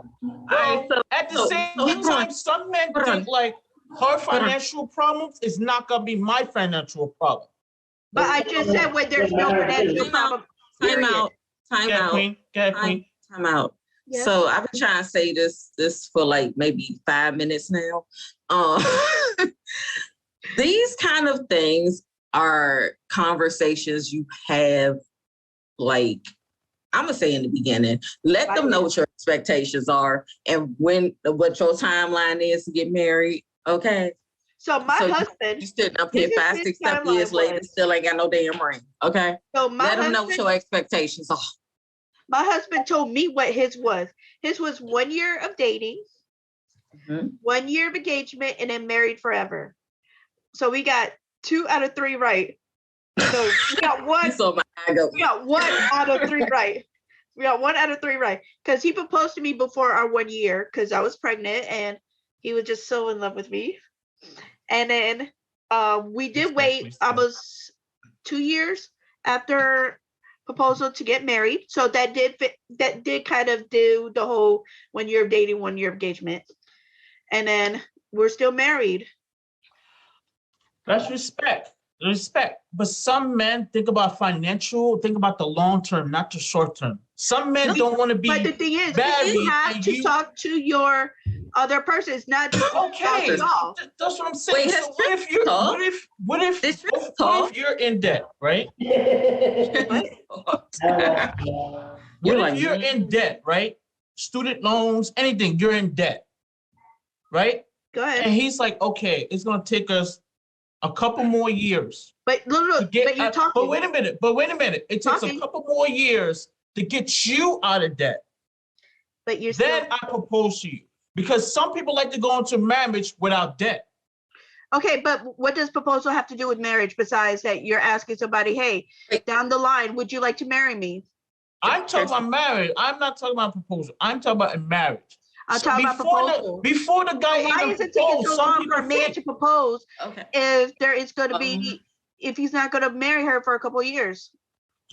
At the same time, some men think like her financial problems is not gonna be my financial problem. But I just said when there's no financial problem. Time out. Time out. Yeah. So I've been trying to say this for like maybe 5 minutes now. These kind of things are conversations you have, like, I'm gonna say in the beginning. Let them know what your expectations are and what your timeline is to get married. Okay. So my husband, you sitting up here 5, 6, 7 years later, still ain't got no damn ring. Okay. So let them know what your expectations are. My husband told me what his was. His was 1 year of dating, 1 year of engagement, and then married forever. So we got 2 out of 3 right. So we got one. We got 1 out of 3 right. We got 1 out of 3 right. Because he proposed to me before our 1 year because I was pregnant and he was just so in love with me. And then we did wait almost 2 years after proposal to get married. So that did kind of do the whole 1 year of dating, 1 year of engagement. And then we're still married. That's respect. But some men think about think about the long term, not the short term. Some men don't want to be. But the thing is, you have to talk to your other person. It's not just okay. That's what I'm saying. So what if you're in debt, right? What if you're in debt, right? Student loans, anything, you're in debt, right? Go ahead. And he's like, okay, it's gonna take us a couple more years. But look, but you're talking. But wait a minute. It takes a couple more years to get you out of debt. But you're then I propose to you. Because some people like to go into marriage without debt. Okay, but what does proposal have to do with marriage besides that you're asking somebody, hey, down the line, would you like to marry me? I'm talking about marriage. I'm not talking about proposal. I'm talking about a marriage. I'm talking about proposal. Before the guy why is it taking so long for a man to propose if there is going to be, if he's not going to marry her for a couple of years?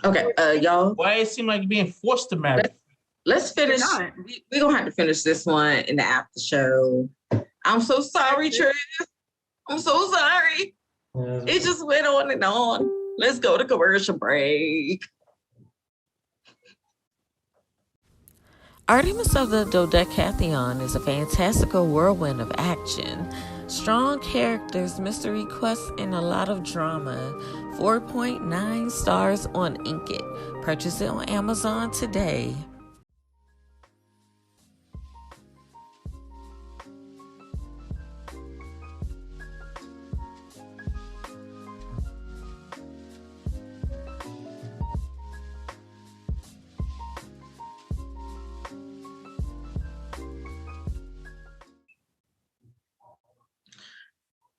Okay, y'all. Why it seem like being forced to marry? Let's finish. We're going to have to finish this one in the after show. I'm so sorry, Tryst. I'm so sorry. It just went on and on. Let's go to commercial break. Artemis of the Dodecatheon is a fantastical whirlwind of action Strong characters, mystery quests, and a lot of drama. 4.9 stars on Inkit. Purchase it on Amazon today.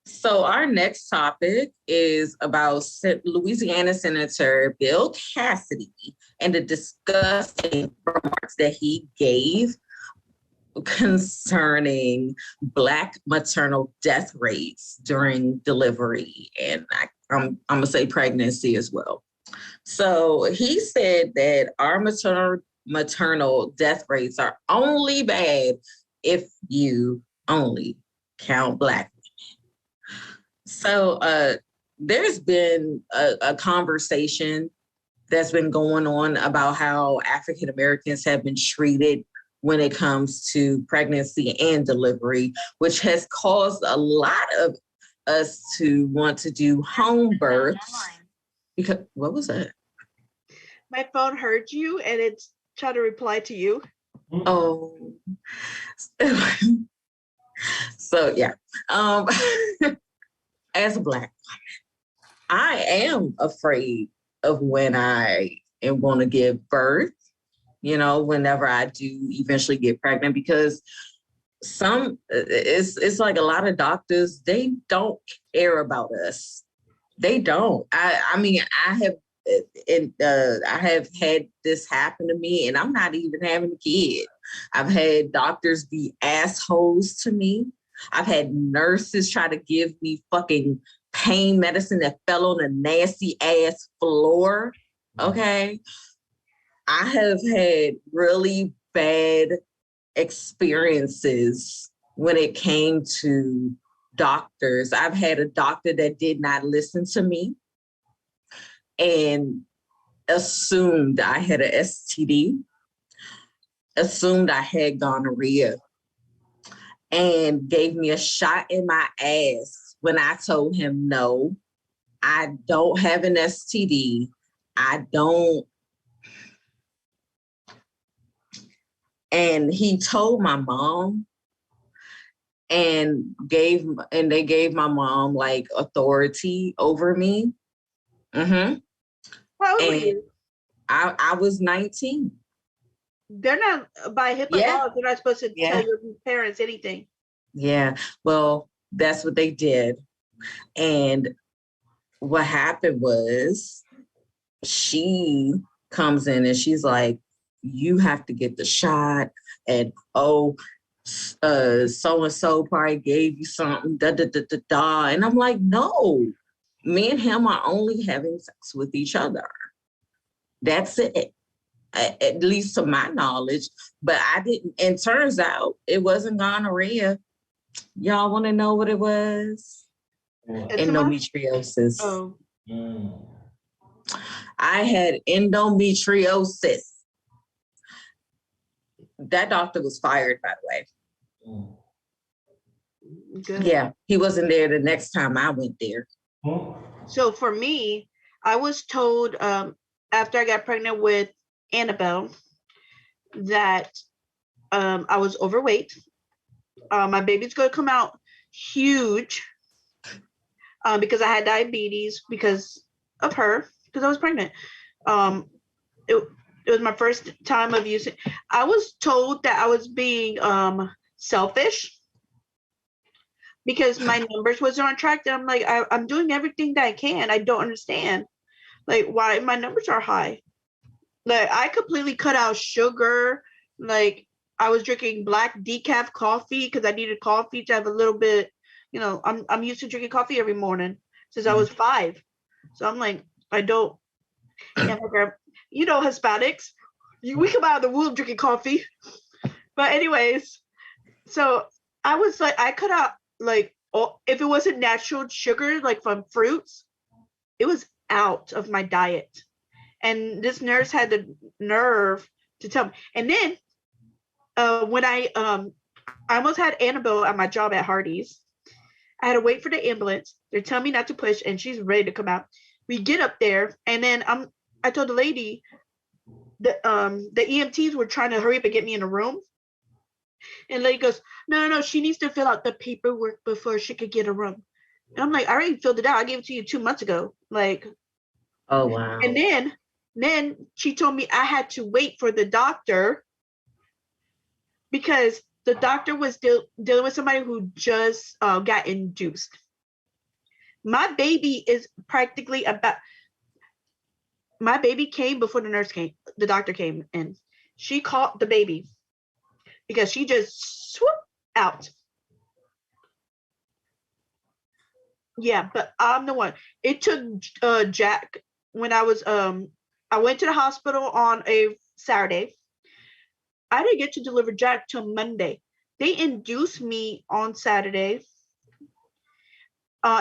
So our next topic is about Louisiana Senator Bill Cassidy and the disgusting remarks that he gave concerning Black maternal death rates during delivery, and I'm gonna say pregnancy as well. So he said that our maternal death rates are only bad if you only count Black. So there's been a conversation that's been going on about how African Americans have been treated when it comes to pregnancy and delivery, which has caused a lot of us to want to do home births. Because what was that? My phone heard you and it's trying to reply to you. Oh. So yeah. As a Black woman, I am afraid of when I am going to give birth, whenever I do eventually get pregnant, because it's like a lot of doctors, they don't care about us. They don't. I mean, I have had this happen to me, and I'm not even having a kid. I've had doctors be assholes to me. I've had nurses try to give me fucking pain medicine that fell on a nasty ass floor. Okay. I have had really bad experiences when it came to doctors. I've had a doctor that did not listen to me and assumed I had an STD, assumed I had gonorrhea, and gave me a shot in my ass when I told him, no, I don't have an STD. I don't. And he told my mom, and they gave my mom like authority over me. Mm-hmm. How old were you? I was 19. They're not, by HIPAA laws, they're not supposed to tell your parents anything. Yeah, well, that's what they did. And what happened was she comes in and she's like, you have to get the shot. And so-and-so probably gave you something, da-da-da-da-da. And I'm like, no, me and him are only having sex with each other. That's it. At least to my knowledge, but I didn't, and turns out it wasn't gonorrhea. Y'all want to know what it was? Endometriosis. Oh. I had endometriosis. That doctor was fired, by the way. Good. Yeah, he wasn't there the next time I went there. So for me, I was told after I got pregnant with Annabelle that I was overweight. My baby's going to come out huge because I had diabetes because of her, because I was pregnant. It was my first time of using. I was told that I was being selfish because my numbers wasn't on track. And I'm like, I'm doing everything that I can. I don't understand like why my numbers are high. Like I completely cut out sugar. Like I was drinking black decaf coffee because I needed coffee to have a little bit, I'm used to drinking coffee every morning since I was 5. So I'm like, I don't, Hispanics, we come out of the womb drinking coffee. But anyways, so I was like, I cut out like, if it wasn't natural sugar, like from fruits, it was out of my diet. And this nurse had the nerve to tell me. And then when I almost had Annabelle at my job at Hardee's. I had to wait for the ambulance. They're telling me not to push, and she's ready to come out. We get up there, and then I told the lady that the EMTs were trying to hurry up and get me in a room. And the lady goes, no, she needs to fill out the paperwork before she could get a room. And I'm like, I already filled it out. I gave it to you 2 months ago. Like, oh wow. And then she told me I had to wait for the doctor because the doctor was dealing with somebody who just got induced. My baby is practically my baby came before the doctor came, and she caught the baby because she just swooped out. Yeah, but I'm the one. It took Jack when I went to the hospital on a Saturday. I didn't get to deliver Jack till Monday. They induced me on Saturday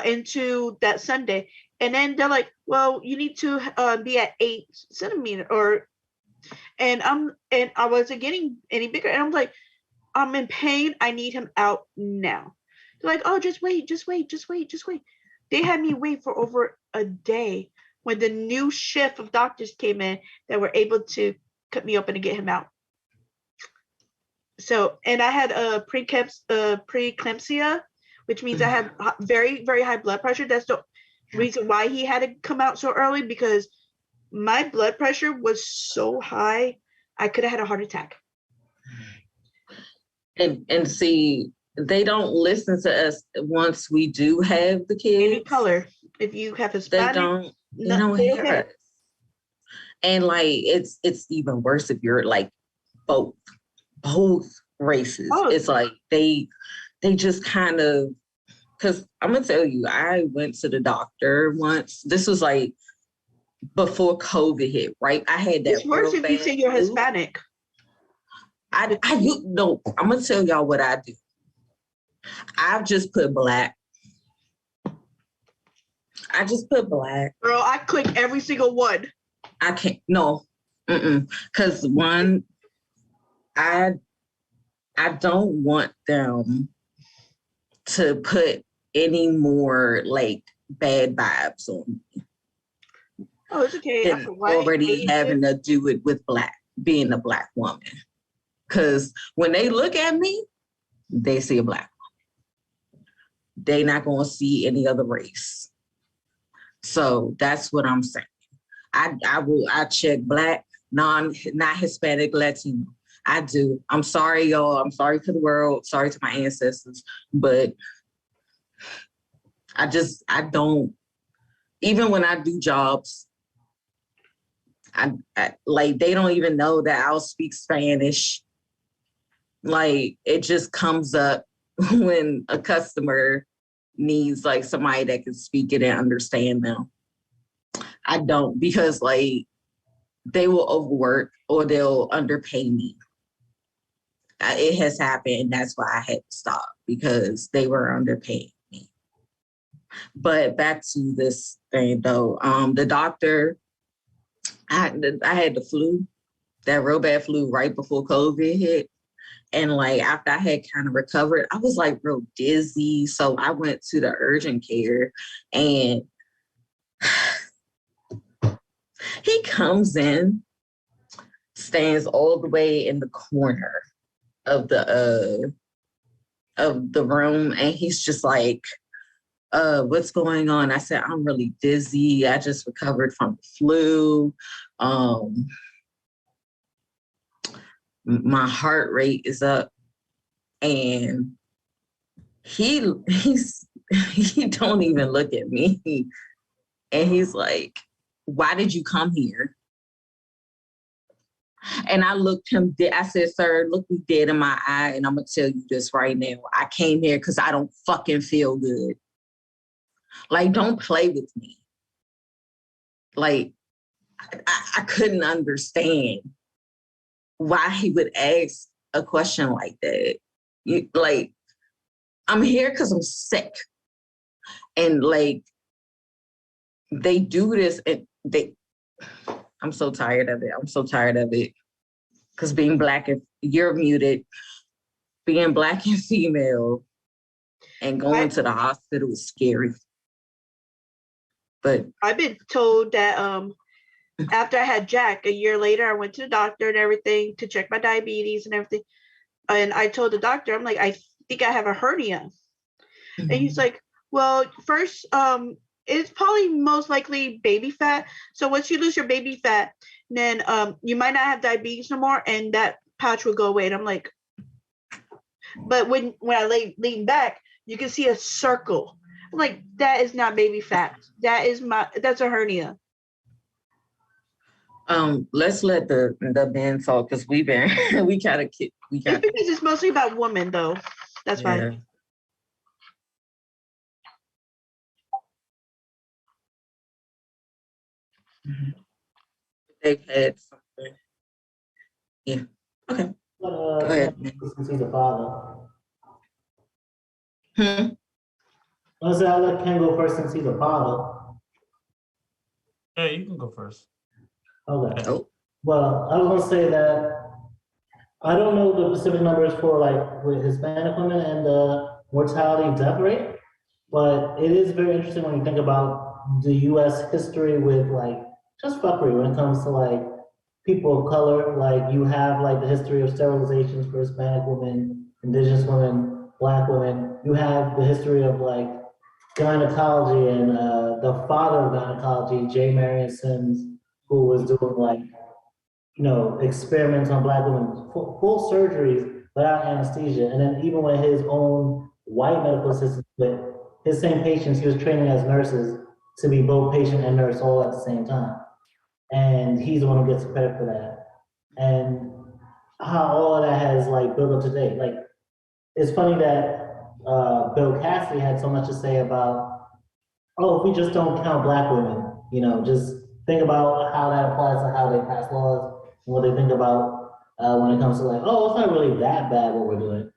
into that Sunday. And then they're like, well, you need to be at 8 centimeters and I wasn't getting any bigger. And I'm like, I'm in pain. I need him out now. They're like, oh, just wait. They had me wait for over a day when the new shift of doctors came in that were able to cut me open and get him out. So, and I had a preeclampsia, which means I had very, very high blood pressure. That's the reason why he had to come out so early, because my blood pressure was so high, I could have had a heart attack. And see, they don't listen to us once we do have the kids. Any color. If you have Hispanic, they don't hear us. And like it's even worse if you're like both races. Oh. It's like they just kind of, because I'm gonna tell you, I went to the doctor once. This was like before COVID hit, right? I had that. It's worse if you say you're Hispanic. I'm gonna tell y'all what I do. I've just put black. Girl, I click every single one. I can't, no. Because one, I don't want them to put any more like bad vibes on me. Oh, it's okay. Than already having to do it with being a Black woman. Because when they look at me, they see a Black woman. They're not going to see any other race. So that's what I'm saying. I check Black, not Hispanic, Latino. I do. I'm sorry, y'all. I'm sorry to the world. Sorry to my ancestors. But I don't, even when I do jobs, I like, they don't even know that I'll speak Spanish. Like, it just comes up when a customer needs like somebody that can speak it and understand them. I don't, because like they will overwork or they'll underpay me. It has happened, and that's why I had to stop, because they were underpaying me. But back to this thing though, the doctor, I had the flu, that real bad flu right before COVID hit. And like after I had kind of recovered, I was like real dizzy. So I went to the urgent care, and he comes in, stands all the way in the corner of the room, and he's just like, what's going on? I said, I'm really dizzy. I just recovered from the flu. My heart rate is up, and he don't even look at me, and he's like, why did you come here? And I looked him dead. I said, sir, look me dead in my eye, and I'm gonna tell you this right now. I came here because I don't fucking feel good. Like, don't play with me. Like, I couldn't understand why he would ask a question like that. Like, I'm here because I'm sick. And like, they do this, and I'm so tired of it. Because being Black, if you're muted, being Black and female, And going to the hospital is scary. But I've been told that after I had Jack, a year later, I went to the doctor and everything to check my diabetes and everything. And I told the doctor, I'm like, I think I have a hernia. And he's like, well, first, it's probably most likely baby fat. So once you lose your baby fat, then you might not have diabetes no more, and that patch will go away. And I'm like, but when I lean back, you can see a circle. I'm like, that is not baby fat. That's a hernia. Let's let the men talk, because we gotta It's because it's mostly about women, though. That's fine. They've had something. Yeah. Okay. Go ahead. Since he's a father. Hmm? I'll let Ken go first since he's a father. Yeah, you can go first. Okay. Oh. Well, I was gonna say that I don't know the specific numbers for like with Hispanic women and the mortality death rate, but it is very interesting when you think about the U.S. history with like just fuckery when it comes to like people of color. Like you have like the history of sterilizations for Hispanic women, Indigenous women, Black women. You have the history of like gynecology and the father of gynecology, J. Marion Sims, who was doing like, experiments on Black women, full surgeries without anesthesia. And then even when his own white medical assistants, with his same patients, he was training as nurses to be both patient and nurse all at the same time. And he's the one who gets the credit for that. And how all of that has like built up today. Like, it's funny that Bill Cassidy had so much to say about, if we just don't count Black women, just think about how that applies to how they pass laws and what they think about when it comes to like, it's not really that bad what we're doing.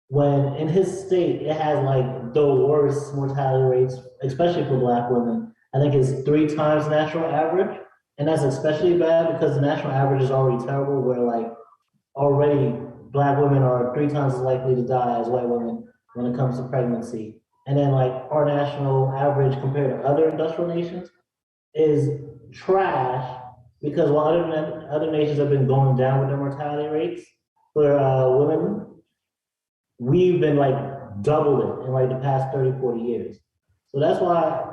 When in his state, it has like the worst mortality rates, especially for Black women. I think it's 3 times national average. And that's especially bad because the national average is already terrible, where like already Black women are 3 times as likely to die as white women when it comes to pregnancy. And then like our national average compared to other industrial nations is trash, because while other nations have been going down with their mortality rates for women, we've been like doubled it in like the past 30, 40 years. So that's why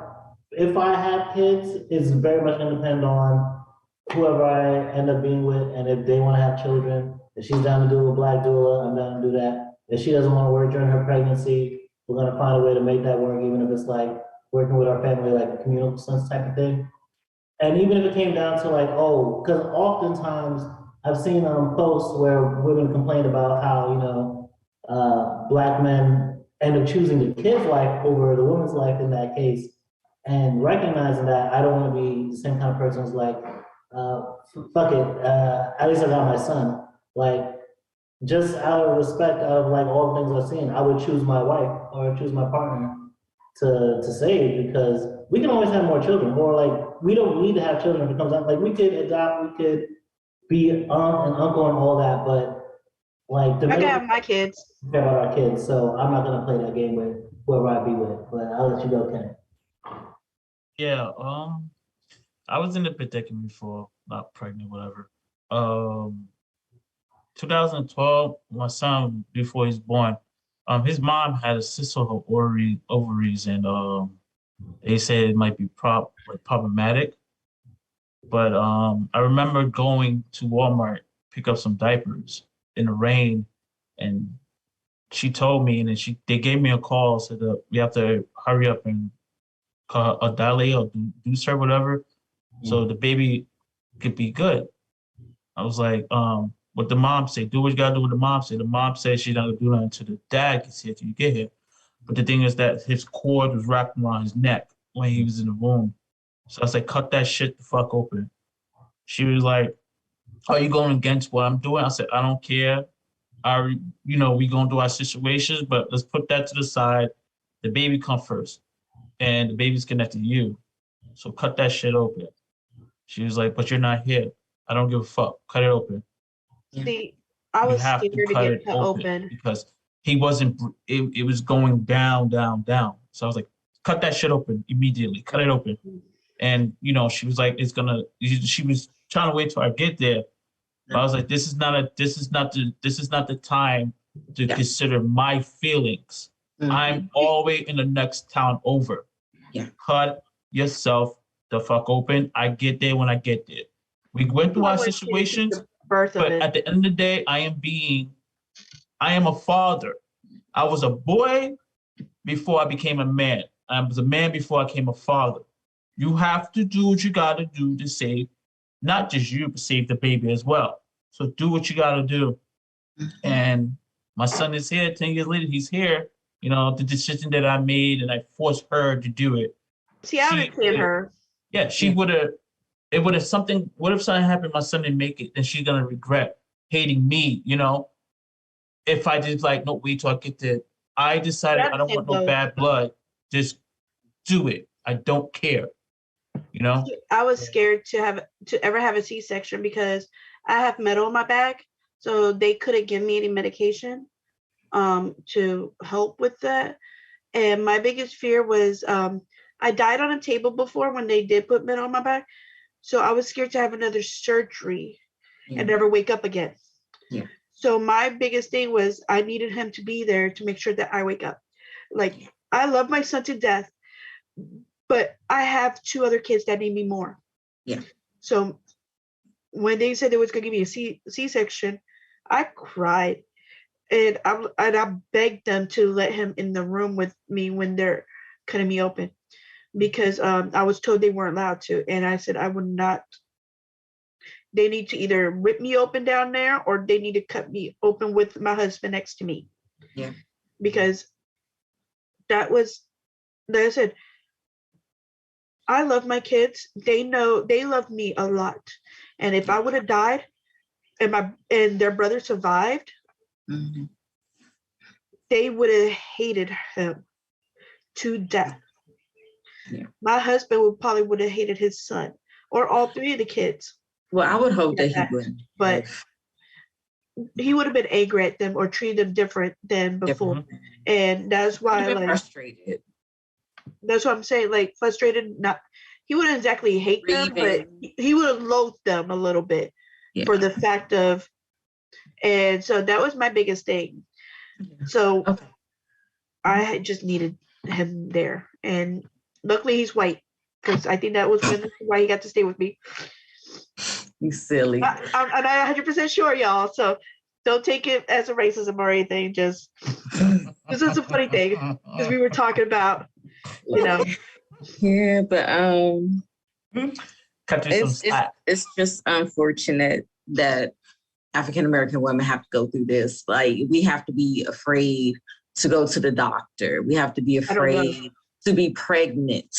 if I have kids, it's very much gonna depend on whoever I end up being with, and if they wanna have children. If she's down to do a Black doula, I'm down to do that. If she doesn't wanna work during her pregnancy, we're gonna find a way to make that work, even if it's like working with our family, like a communal sense type of thing. And even if it came down to like, because oftentimes I've seen posts where women complain about how, Black men end up choosing the kid's life over the woman's life in that case. And recognizing that I don't want to be the same kind of person who's like, fuck it, at least I got my son. Like, just out of respect of like all the things I've seen, I would choose my wife or choose my partner to save, because we can always have more children, or like we don't need to have children if it comes out. Like we could adopt, we could be aunt and uncle and all that, but like I can have my kids. Care about our kids, so I'm not gonna play that game with whoever I be with. But I'll let you go, Ken. Yeah, I was in the predicament before, not pregnant, whatever. 2012, my son, before he's born, his mom had a cyst on her ovaries, and they said it might be problematic. But I remember going to Walmart, pick up some diapers in the rain, and she told me, and then they gave me a call, said that we have to hurry up and call a dilate or deuce or whatever, so the baby could be good. I was like, what the mom said, do what you gotta do what the mom said. The mom said she's not gonna do nothing until the dad gets here, till you get here. But the thing is that his cord was wrapped around his neck when he was in the womb. So I said, cut that shit the fuck open. She was like, are you going against what I'm doing? I said, I don't care. We gonna do our situations, but let's put that to the side. The baby come first, and the baby's connected to you. So cut that shit open. She was like, but you're not here. I don't give a fuck. Cut it open. See, I was scared to get cut open because he wasn't. It was going down, down, down. So I was like, cut that shit open immediately. Cut it open. And you know, she was like, it's gonna. She was trying to wait till I get there. But I was like, this is not the time to consider my feelings. I'm all the way in the next town over. Yeah. Cut yourself the fuck open. I get there when I get there. We went through our situations, but at the end of the day, I am a father. I was a boy before I became a man. I was a man before I became a father. You have to do what you gotta do to save, not just you, but save the baby as well. So do what you gotta do. And my son is here. 10 years later, he's here. You know, the decision that I made, and I forced her to do it. See, I understand her. Yeah, she would have. It would have something. What if something happened? My son didn't make it, then she's gonna regret hating me. You know, if I just like, no, wait till I get there. I decided I don't want no bad blood. Just do it. I don't care. You know. I was scared to ever have a C-section because I have metal in my back, so they couldn't give me any medication to help with that. And my biggest fear was I died on a table before when they did put metal on my back. So I was scared to have another surgery and never wake up again. Yeah. So my biggest thing was I needed him to be there to make sure that I wake up. Like, I love my son to death, but I have 2 other kids that need me more. Yeah. So when they said they was going to give me a C-section, I cried. And I begged them to let him in the room with me when they're cutting me open, because I was told they weren't allowed to. And I said, I would not. They need to either rip me open down there, or they need to cut me open with my husband next to me. Yeah. Because like I said, I love my kids. They know they love me a lot. And if I would have died and their brother survived, they would have hated him to death. Yeah. My husband would have hated his son, or all 3 of the kids. Well, I would hope that he wouldn't. But he would have been angry at them or treated them different than before. And that's why, like, frustrated. That's what I'm saying. Like, frustrated. Not, he wouldn't exactly hate them, but he would have loathed them a little bit for the fact of. And so that was my biggest thing. So I just needed him there. And luckily he's white, because I think that was why he got to stay with me. You silly. I'm not 100% sure, y'all. So don't take it as a racism or anything. Just, this is a funny thing, because we were talking about, you know. Yeah, but it's just unfortunate that African American women have to go through this. Like, we have to be afraid to go to the doctor. We have to be afraid to be pregnant.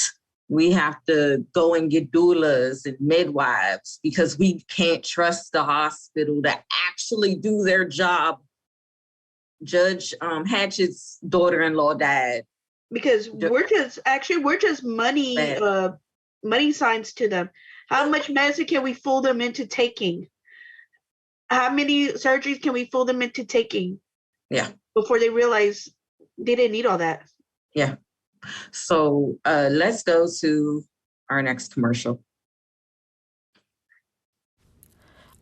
We have to go and get doulas and midwives because we can't trust the hospital to actually do their job. Judge Hatchett's daughter-in-law died. Because we're just money signs to them. How much medicine can we fool them into taking? How many surgeries can we fool them into taking? Yeah. Before they realize they didn't need all that. Yeah. So let's go to our next commercial.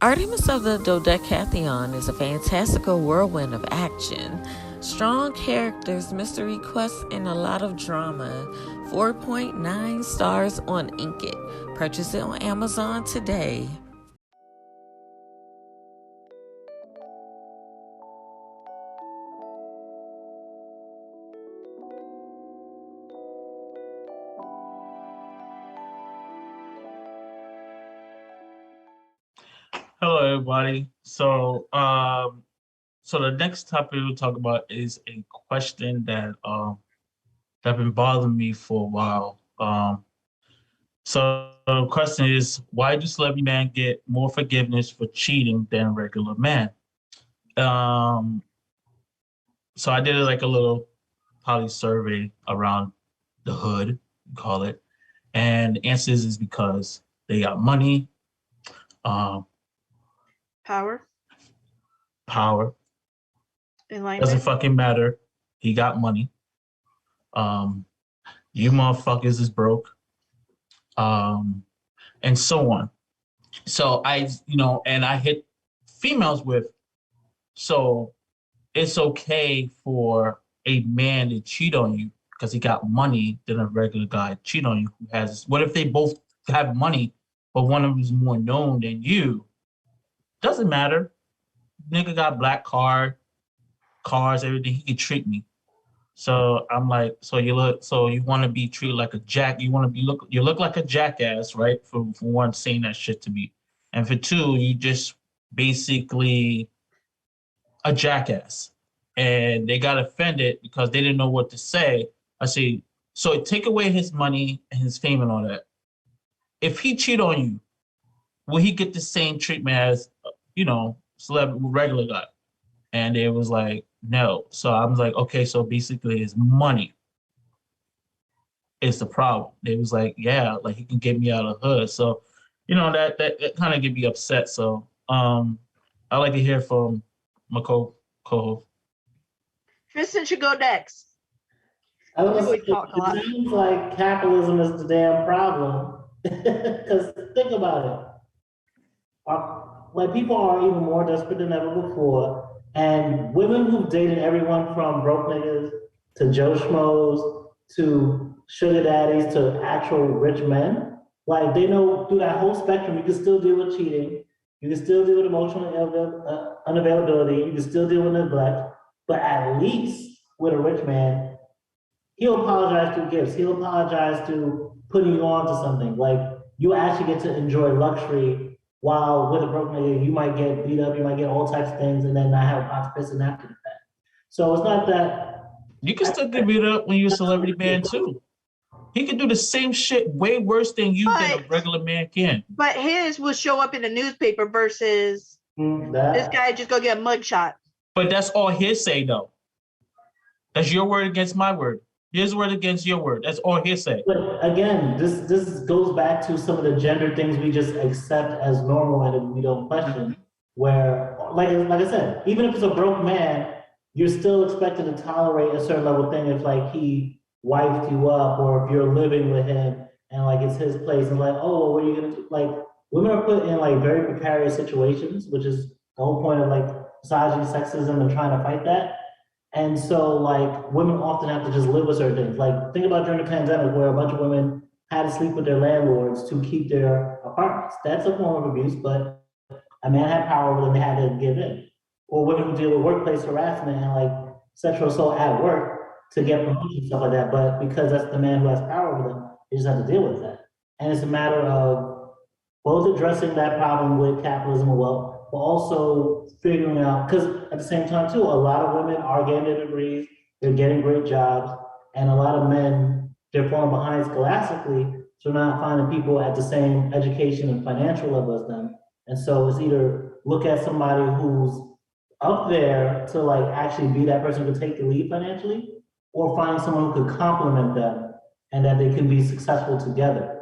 Artemis of the Dodecatheon is a fantastical whirlwind of action, strong characters, mystery quests, and a lot of drama. 4.9 stars on Inkit. Purchase it on Amazon today. Hello, everybody. So the next topic we'll talk about is a question that that been bothering me for a while. So the question is, why do celebrity men get more forgiveness for cheating than regular men? So I did like a little poly survey around the hood, call it, and the answer is because they got money, Power. Doesn't fucking matter. He got money. You motherfuckers is broke. And so on. So and I hit females with, so it's okay for a man to cheat on you because he got money than a regular guy cheat on you who has. What if they both have money, but one of them is more known than you? Doesn't matter. Nigga got black cars, everything. He can treat me. So I'm like, so you want to be treated like a you look like a jackass, right? For one, saying that shit to me, and for two, you just basically a jackass. And they got offended because they didn't know what to say. I say, so take away his money and his fame and all that. If he cheat on you, will he get the same treatment as, celebrity, regular guy? And it was like, no. So I was like, okay, so basically his money is the problem. It was like, yeah, like he can get me out of the hood. So, that kind of get me upset. So I like to hear from my co-host. Tristan should go next. It seems like capitalism is the damn problem. Because think about it. People are even more desperate than ever before. And women who've dated everyone from broke niggas to Joe Schmoes to sugar daddies to actual rich men, like they know through that whole spectrum, you can still deal with cheating. You can still deal with emotional unavailability. You can still deal with neglect. But at least with a rich man, he'll apologize through gifts. He'll apologize to putting you on to something. Like, you actually get to enjoy luxury, while with a broke nigga, you might get beat up, you might get all types of things, and then not have a pot to piss in after the fact. So it's not that... You can still get beat up when you're a celebrity man, too. He can do the same shit way worse than you than a regular man can. But his will show up in the newspaper versus this guy just go get a mugshot. But that's all hearsay, though. That's your word against my word. His word against your word. That's all hearsay. But again, this goes back to some of the gender things we just accept as normal and we don't question. Where, like I said, even if it's a broke man, you're still expected to tolerate a certain level of thing if like he wifed you up or if you're living with him and like it's his place and like, oh, what are you gonna do? Like, women are put in like very precarious situations, which is the whole point of like misogyny, sexism, and trying to fight that. And so like women often have to just live with certain things. Like, think about during the pandemic where a bunch of women had to sleep with their landlords to keep their apartments. That's a form of abuse, but a man had power over them, they had to give in. Or women who deal with workplace harassment and like sexual assault at work to get promotion, stuff like that. But because that's the man who has power over them, they just have to deal with that. And it's a matter of both addressing that problem with capitalism and wealth, but also figuring out, because at the same time too, a lot of women are getting their degrees, they're getting great jobs, and a lot of men, they're falling behind scholastically, so they're not finding people at the same education and financial level as them. And so it's either look at somebody who's up there to like actually be that person who can take the lead financially, or find someone who could complement them and that they can be successful together.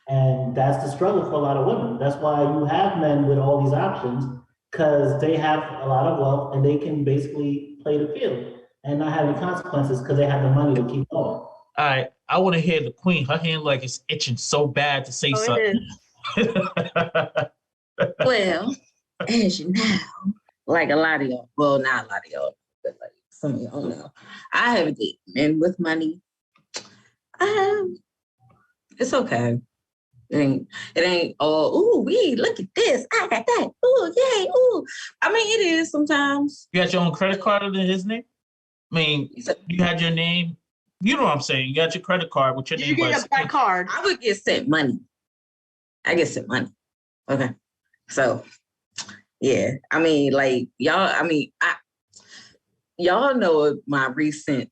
And that's the struggle for a lot of women. That's why you have men with all these options, because they have a lot of wealth and they can basically play the field and not have any consequences because they have the money to keep going. All right, I want to hear the queen. Her hand like is itching so bad to say something. Well, as you know, like a lot of y'all, well, not a lot of y'all, but like some of y'all know, I have a date men with money. It's okay. It ain't all, ooh, wee, look at this. I got that. Ooh, yay, ooh. I mean, it is sometimes. You got your own credit card under his name? I mean, you had your name. You know what I'm saying? You got your credit card with your name. You get a black card. I would get sent money. I get sent money. Okay. So, yeah. I mean, like, y'all, y'all know my recent,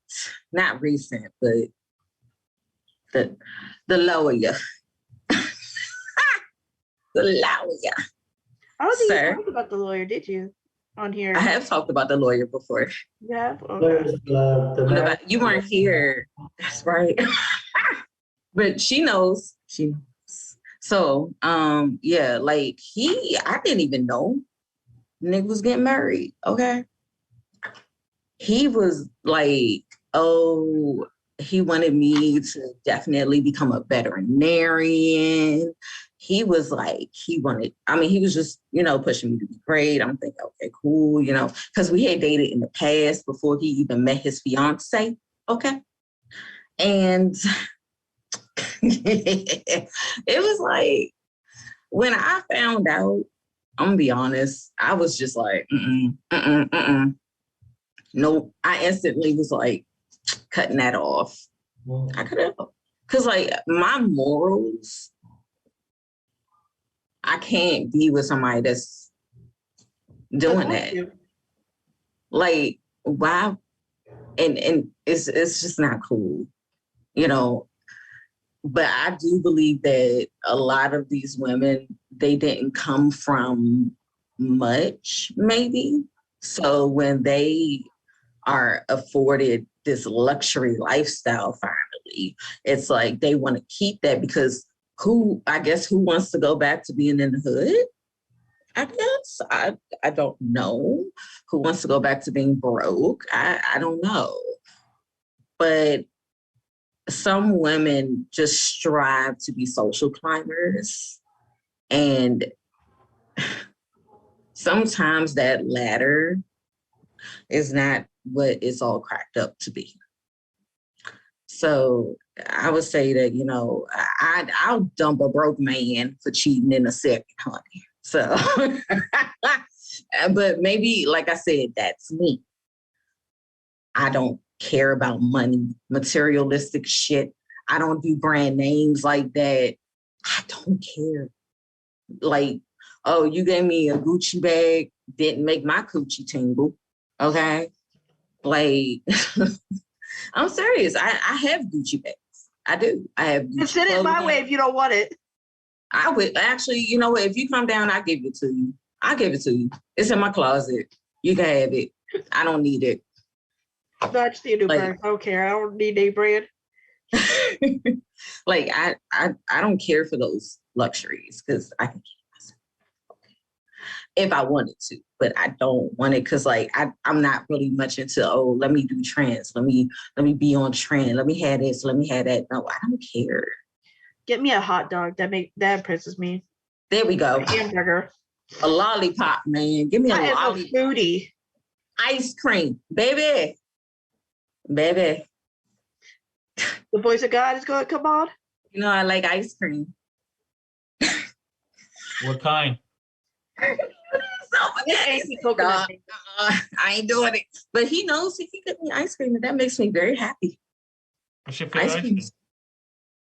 not recent, but the lawyer. The lawyer. I don't think you talked about the lawyer, did you? On here. I have talked about the lawyer before. Yeah. Okay. You weren't here. That's right. But she knows. She knows. So, yeah, like I didn't even know nigga was getting married. Okay. he was like, oh, he wanted me to definitely become a veterinarian. He was like, he was just, pushing me to be great. I'm thinking, okay, cool, because we had dated in the past before he even met his fiance. Okay. And it was like, when I found out, I'm gonna be honest, I was just like, nope. I instantly was like cutting that off. I cut it off. Because like my morals, I can't be with somebody that's doing that. Like, why? And it's just not cool, But I do believe that a lot of these women, they didn't come from much, maybe. So when they are afforded this luxury lifestyle finally, it's like they want to keep that because who wants to go back to being in the hood? I guess. I don't know. Who wants to go back to being broke? I don't know. But some women just strive to be social climbers. And sometimes that ladder is not what it's all cracked up to be. So I would say that, I'll dump a broke man for cheating in a second, honey. So, but maybe, like I said, that's me. I don't care about money, materialistic shit. I don't do brand names like that. I don't care. Like, oh, you gave me a Gucci bag, didn't make my coochie tingle. Okay. Like, I'm serious. I have Gucci bags. I do. I have Gucci. Send it my way if you don't want it. I would actually, you know what? If you come down, I'll give it to you. I'll give it to you. It's in my closet. You can have it. I don't need it. That's the new brand. I don't care. I don't need a brand. Like I don't care for those luxuries because I can keep myself if I wanted to, but I don't want it because like I'm not really much into let me do trends. Let me be on trend. Let me have this. Let me have that. No, I don't care. Get me a hot dog. That impresses me. There we go. A hamburger. A lollipop, man. Give me a lollipop. Foodie. Ice cream, baby. Baby. The voice of God is going to come on. I like ice cream. What kind? I ain't doing it. But he knows if he get me ice cream, and that makes me very happy. What's your favorite ice cream?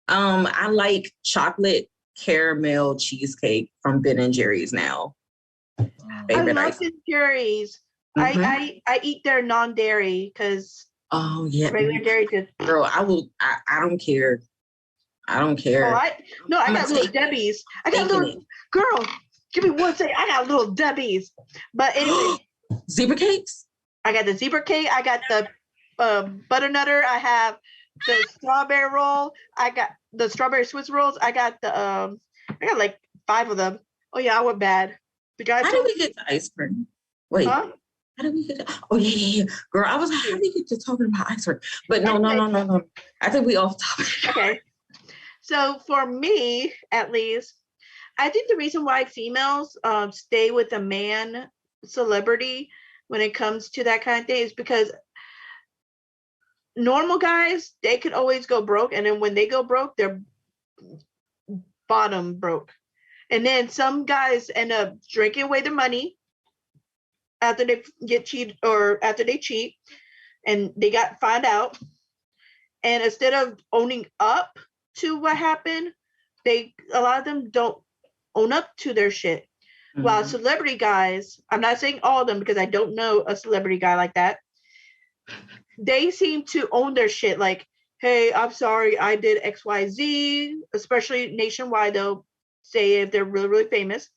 I like chocolate caramel cheesecake from Ben and Jerry's now. Favorite I love Ben and Jerry's. Mm-hmm. I eat their non-dairy because regular dairy just. Girl, I don't care. I don't care. I got little Debbie's. I got little girl. Give me one second. I got little Debbie's. But anyway. Zebra cakes? I got the zebra cake. I got the butternutter. I have the strawberry roll. I got the strawberry Swiss rolls. I got the I got like 5 of them. Oh yeah, I went bad. The guy. How did we get to ice cream? Wait. Huh? How did we get to? Oh yeah. Girl, I was like, how did we get to talking about ice cream? But no. I think we off topic. Okay. So for me, at least, I think the reason why females stay with a man celebrity when it comes to that kind of thing is because normal guys, they could always go broke. And then when they go broke, they're bottom broke. And then some guys end up drinking away their money after they get cheated or after they cheat and they got found out. And instead of owning up to what happened, a lot of them don't own up to their shit. Mm-hmm. While celebrity guys, I'm not saying all of them because I don't know a celebrity guy like that. They seem to own their shit. Like, hey, I'm sorry, I did XYZ, especially nationwide, they'll say if they're really, really famous.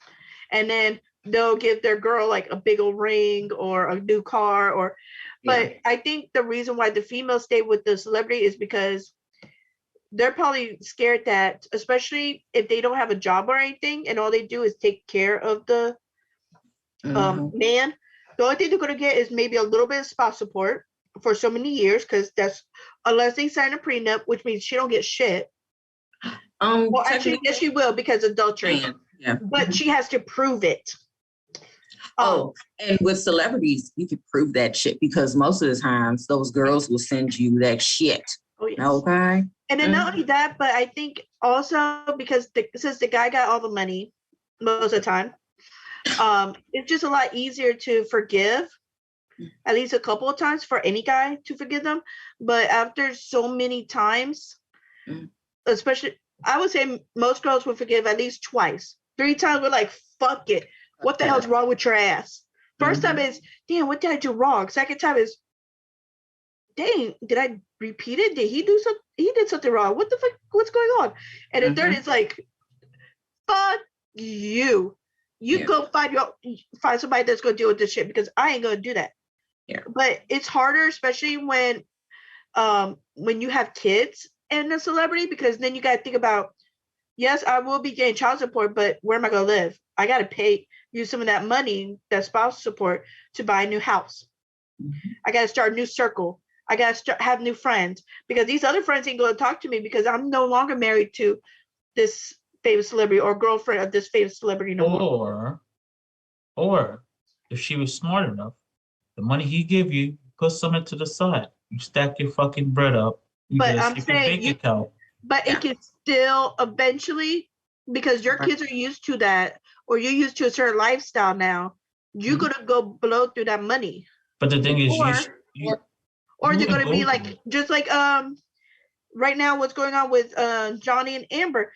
And then they'll give their girl like a big old ring or a new car but I think the reason why the females stay with the celebrity is because they're probably scared that, especially if they don't have a job or anything, and all they do is take care of the man, The only thing they're going to get is maybe a little bit of spouse support for so many years, because that's unless they sign a prenup, which means she don't get shit. Well, actually, yes, she will because adultery. Yeah. But she has to prove it. And with celebrities, you can prove that shit because most of the times those girls will send you that shit. Oh, yes. Okay. And then not only that, but I think also because since the guy got all the money most of the time, it's just a lot easier to forgive, at least a couple of times for any guy to forgive them. But after so many times, especially, I would say most girls would forgive at least twice. 3 times we're like, fuck it. What the hell's wrong with your ass? First time is, damn, what did I do wrong? Second time is, dang, did I repeat it? Did he do something? He did something wrong. What the fuck? What's going on? And the third is like, fuck you. You go find somebody that's gonna deal with this shit because I ain't gonna do that. Yeah. But it's harder, especially when you have kids and a celebrity, because then you gotta think about, yes, I will be getting child support, but where am I gonna live? I gotta use some of that money, that spouse support, to buy a new house. I gotta start a new circle. I gotta have new friends, because these other friends ain't gonna talk to me because I'm no longer married to this famous celebrity or girlfriend of this famous celebrity no more. Or if she was smart enough, the money he give you, put some to the side. You stack your fucking bread up. But I'm saying it can still eventually, because your kids are used to that, or you're used to a certain lifestyle now, you're gonna go blow through that money. But the thing is, or they're gonna be like, just like right now, what's going on with Johnny and Amber.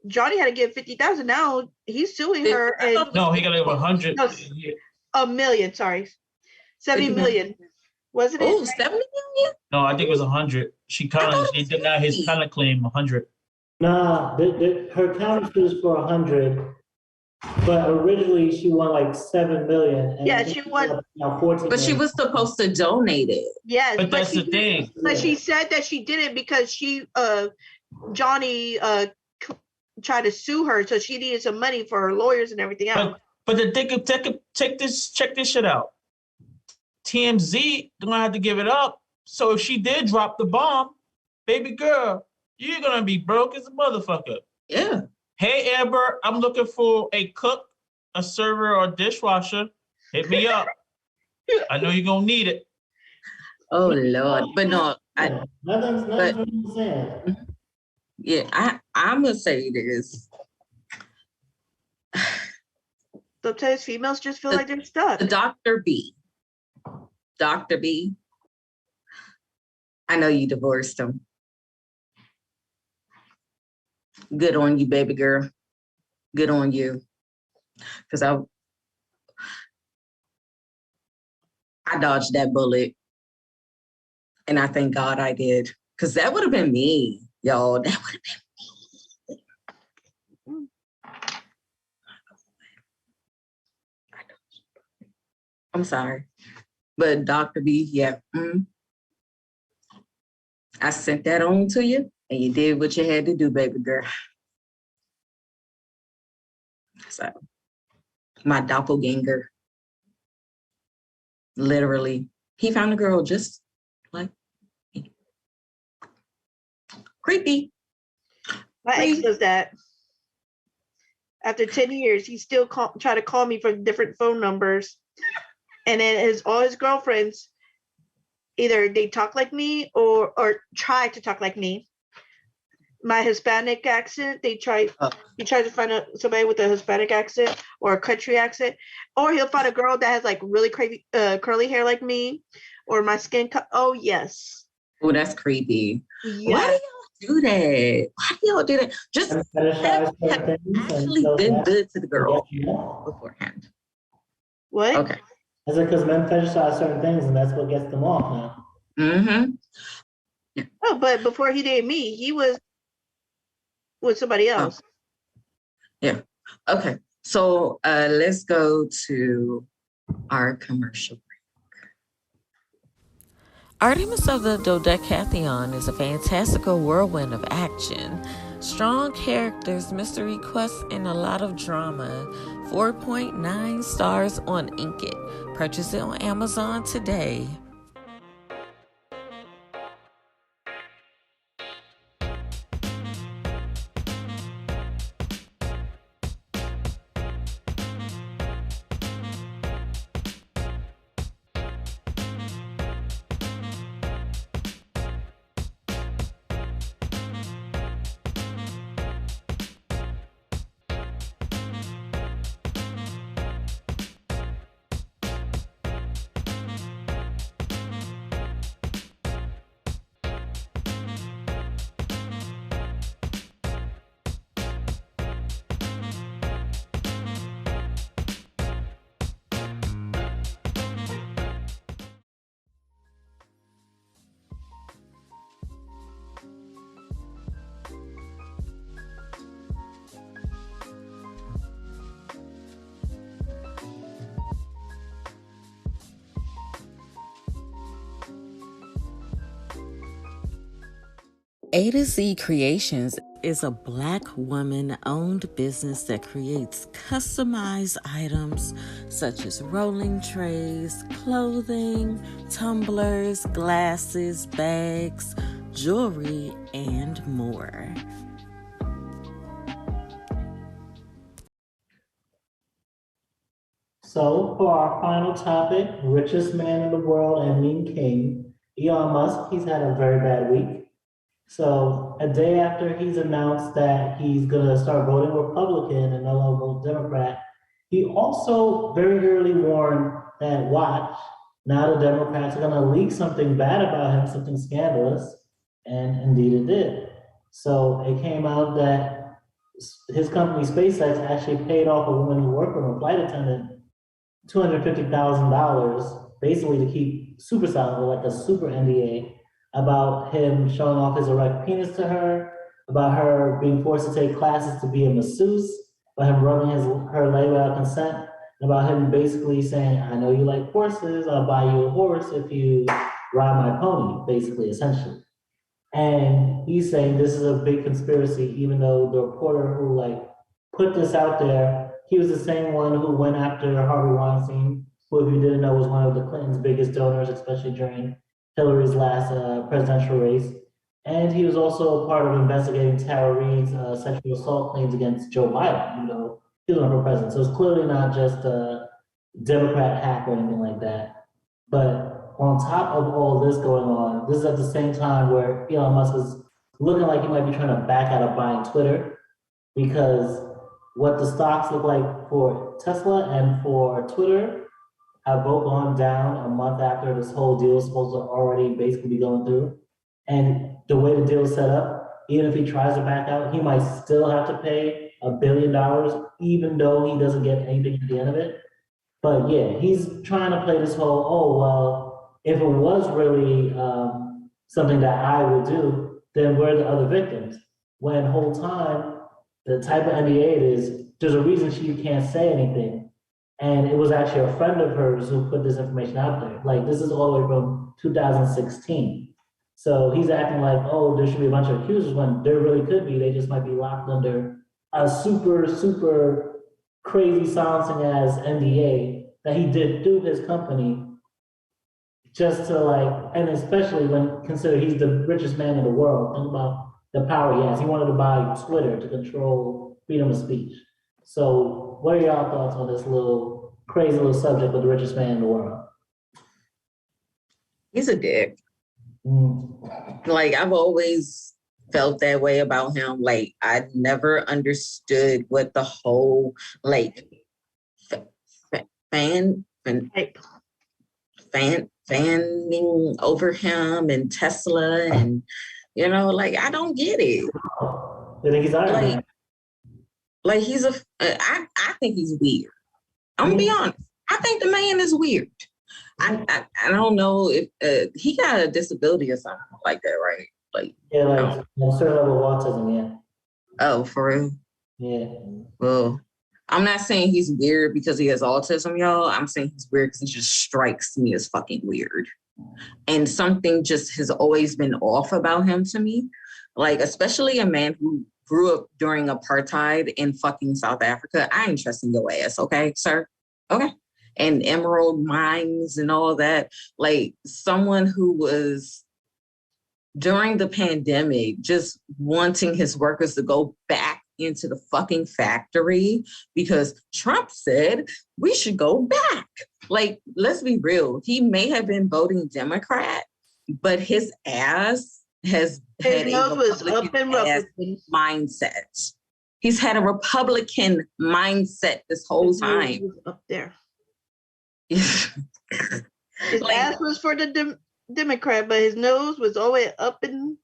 Johnny had to give $50,000. Now he's suing her. No, he got to give 100. No, $1 million. Sorry, $70 million. Wasn't it? Oh, $70 million? No, I think it was 100. She denied his counterclaim 100. Nah, her countersuit is for 100, but originally she won like $7 million. And she won. Now 14. But she was supposed to donate it. Yes, but that's the thing. But she said that she didn't because Johnny tried to sue her, so she needed some money for her lawyers and everything else. But the thing, check this shit out. TMZ gonna have to give it up. So if she did drop the bomb, baby girl, you're gonna be broke as a motherfucker. Yeah. Hey Amber, I'm looking for a cook, a server, or dishwasher. Hit me up. I know you're gonna need it. Oh Lord, but no, nothing's saying. Yeah, I'm gonna say this. Sometimes females just feel like they're stuck. Dr. B. I know you divorced him. Good on you, baby girl. Good on you. Because I dodged that bullet. And I thank God I did. Because that would have been me, y'all. That would have been me. I'm sorry. But Dr. B, I sent that on to you, and you did what you had to do, baby girl. So, my doppelganger, literally, he found a girl just like me. Creepy. My ex does that. After 10 years, he still try to call me from different phone numbers. And then all his girlfriends, either they talk like me or try to talk like me. My Hispanic accent, he tries to find somebody with a Hispanic accent or a country accent, or he'll find a girl that has like really crazy curly hair like me, or my skin color. Oh yes. Oh, that's creepy. Yeah. Why do y'all do that? Why do y'all do that? Just have actually been good to the girl beforehand. What? Okay. Is it because men fetishize certain things and that's what gets them off now? Mm-hmm. Yeah. Oh, but before he dated me, he was with somebody else. Oh. Yeah. Okay. So let's go to our commercial break. Artemis of the Dodecatheon is a fantastical whirlwind of action, strong characters, mystery quests, and a lot of drama. 4.9 stars on Inkit. Purchase it on Amazon today. A to Z Creations is a Black woman-owned business that creates customized items such as rolling trays, clothing, tumblers, glasses, bags, jewelry, and more. So for our final topic, richest man in the world and meme king, Elon Musk, he's had a very bad week. So a day after he's announced that he's gonna start voting Republican and no longer vote Democrat, he also very early warned that watch, now the Democrats are gonna leak something bad about him, something scandalous, and indeed it did. So it came out that his company SpaceX actually paid off a woman who worked with him, a flight attendant, $250,000, basically to keep super silent, with like a super NDA, about him showing off his erect penis to her, about her being forced to take classes to be a masseuse, about him rubbing her leg without consent, and about him basically saying, I know you like horses, I'll buy you a horse if you ride my pony, basically, essentially. And he's saying this is a big conspiracy, even though the reporter who like put this out there, he was the same one who went after Harvey Weinstein, who, if you didn't know, was one of the Clintons' biggest donors, especially during Hillary's last presidential race. And he was also part of investigating Tara Reade's sexual assault claims against Joe Biden, you know, he was running for president. So it's clearly not just a Democrat hack or anything like that. But on top of all this going on, this is at the same time where Elon Musk is looking like he might be trying to back out of buying Twitter, because what the stocks look like for Tesla and for Twitter have both gone down a month after this whole deal is supposed to already basically be going through. And the way the deal is set up, even if he tries to back out, he might still have to pay $1 billion, even though he doesn't get anything at the end of it. But yeah, he's trying to play this whole, oh, well, if it was really something that I would do, then where are the other victims? When whole time, the type of NDA it is, there's a reason she can't say anything. And it was actually a friend of hers who put this information out there. Like, this is all the way from 2016. So he's acting like, oh, there should be a bunch of accusers, when there really could be. They just might be locked under a super, super crazy silencing ass NDA that he did through his company, just to like, and especially when consider he's the richest man in the world. Think about the power he has. He wanted to buy Twitter to control freedom of speech. So what are y'all thoughts on this little crazy little subject with the richest man in the world? He's a dick. Like, I've always felt that way about him. Like, I never understood what the whole, like, fanning over him and Tesla, and, you know, like, I don't get it. You think he's Iron Man? Like he's I think he's weird. I'm gonna be honest. I think the man is weird. I don't know if he got a disability or something like that, right? Like, yeah, like a certain level of autism, yeah. Oh, for real? Yeah. Well, I'm not saying he's weird because he has autism, y'all. I'm saying he's weird because he just strikes me as fucking weird. And something just has always been off about him to me. Like, especially a man who grew up during apartheid in fucking South Africa. I ain't trusting your ass, okay, sir? Okay. and emerald mines and all that. Like someone who was during the pandemic just wanting his workers to go back into the fucking factory because Trump said we should go back. Like, let's be real. He may have been voting Democrat, but his ass has had a Republican ass mindset. He's had a Republican mindset this whole time. Up there. His ass was for the Democrat, but his nose was always up in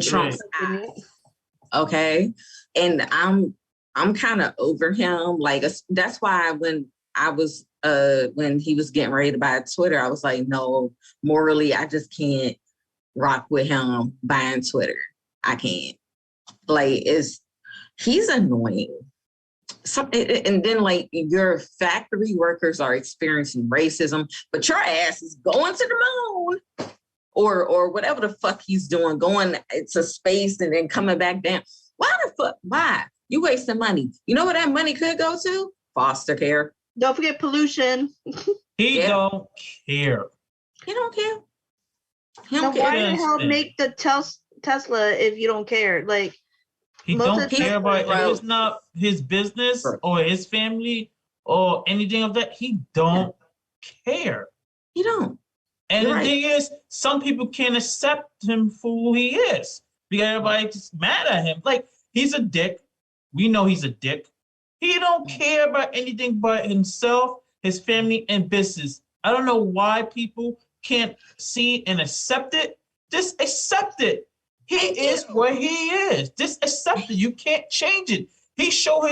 Trump's ass. Okay, and I'm kind of over him. Like that's why when I was when he was getting ready to buy Twitter, I was like, no, morally, I just can't rock with him buying Twitter. I can't. Like, he's annoying. And then like your factory workers are experiencing racism, but your ass is going to the moon or whatever the fuck he's doing, going to space and then coming back down. Why the fuck? Why? You wasting money. You know where that money could go to? Foster care. Don't forget pollution. He don't care. He don't care. Why the hell make the Tesla if you don't care? Like, he don't care about it. It's not his business or his family or anything of that. He don't care. He don't. And the thing is, some people can't accept him for who he is because everybody's just mad at him. Like, he's a dick. We know he's a dick. He don't care about anything but himself, his family, and business. I don't know why people can't see and accept it. Just accept it. He is what he is. Just accept it. You can't change it. He showed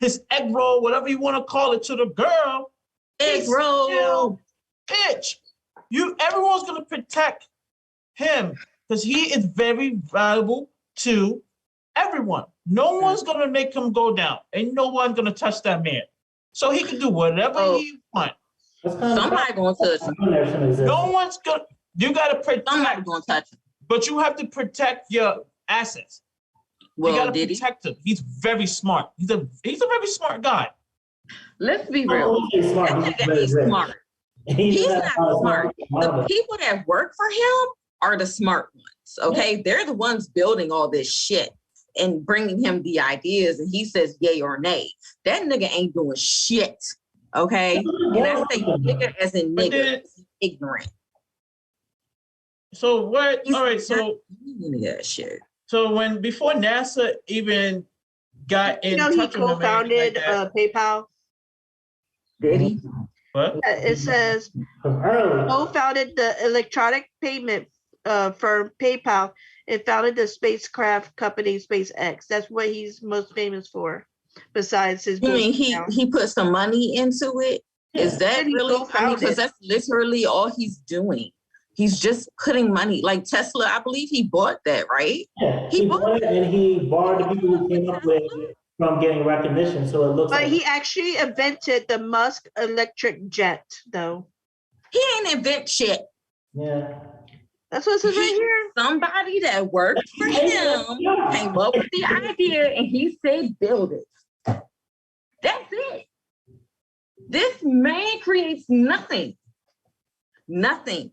his egg roll, whatever you want to call it, to the girl. Egg roll. Bitch. Everyone's gonna protect him because he is very valuable to everyone. No one's gonna make him go down. Ain't no one gonna touch that man. So he can do whatever he wants. Somebody gonna touch him. No one's gonna. You gotta protect. Somebody gonna touch him. But you have to protect your assets. Well, you gotta protect him. He's very smart. He's a very smart guy. Let's be real. He's smart. He's not smart. The people that work for him are the smart ones. Okay, they're the ones building all this shit and bringing him the ideas, and he says yay or nay. That nigga ain't doing shit. Okay, and I say nigga as in nigga, ignorant. So what? All right. So shit. So before NASA even got in touch with him, he co-founded PayPal. Did he? What? It says co-founded the electronic payment firm PayPal and founded the spacecraft company SpaceX. That's what he's most famous for, besides his. You mean he put some money into it? Is that really? I mean, because that's literally all he's doing. He's just putting money, like Tesla. I believe he bought that, right? Yeah, he bought it, and he borrowed the people who came up with it from getting recognition. So it looks. But he actually invented the Musk electric jet, though. He ain't invent shit. Yeah. That's what it says right here. Somebody that worked for him came up with the idea, and he said, "Build it." That's it. This man creates nothing. Nothing.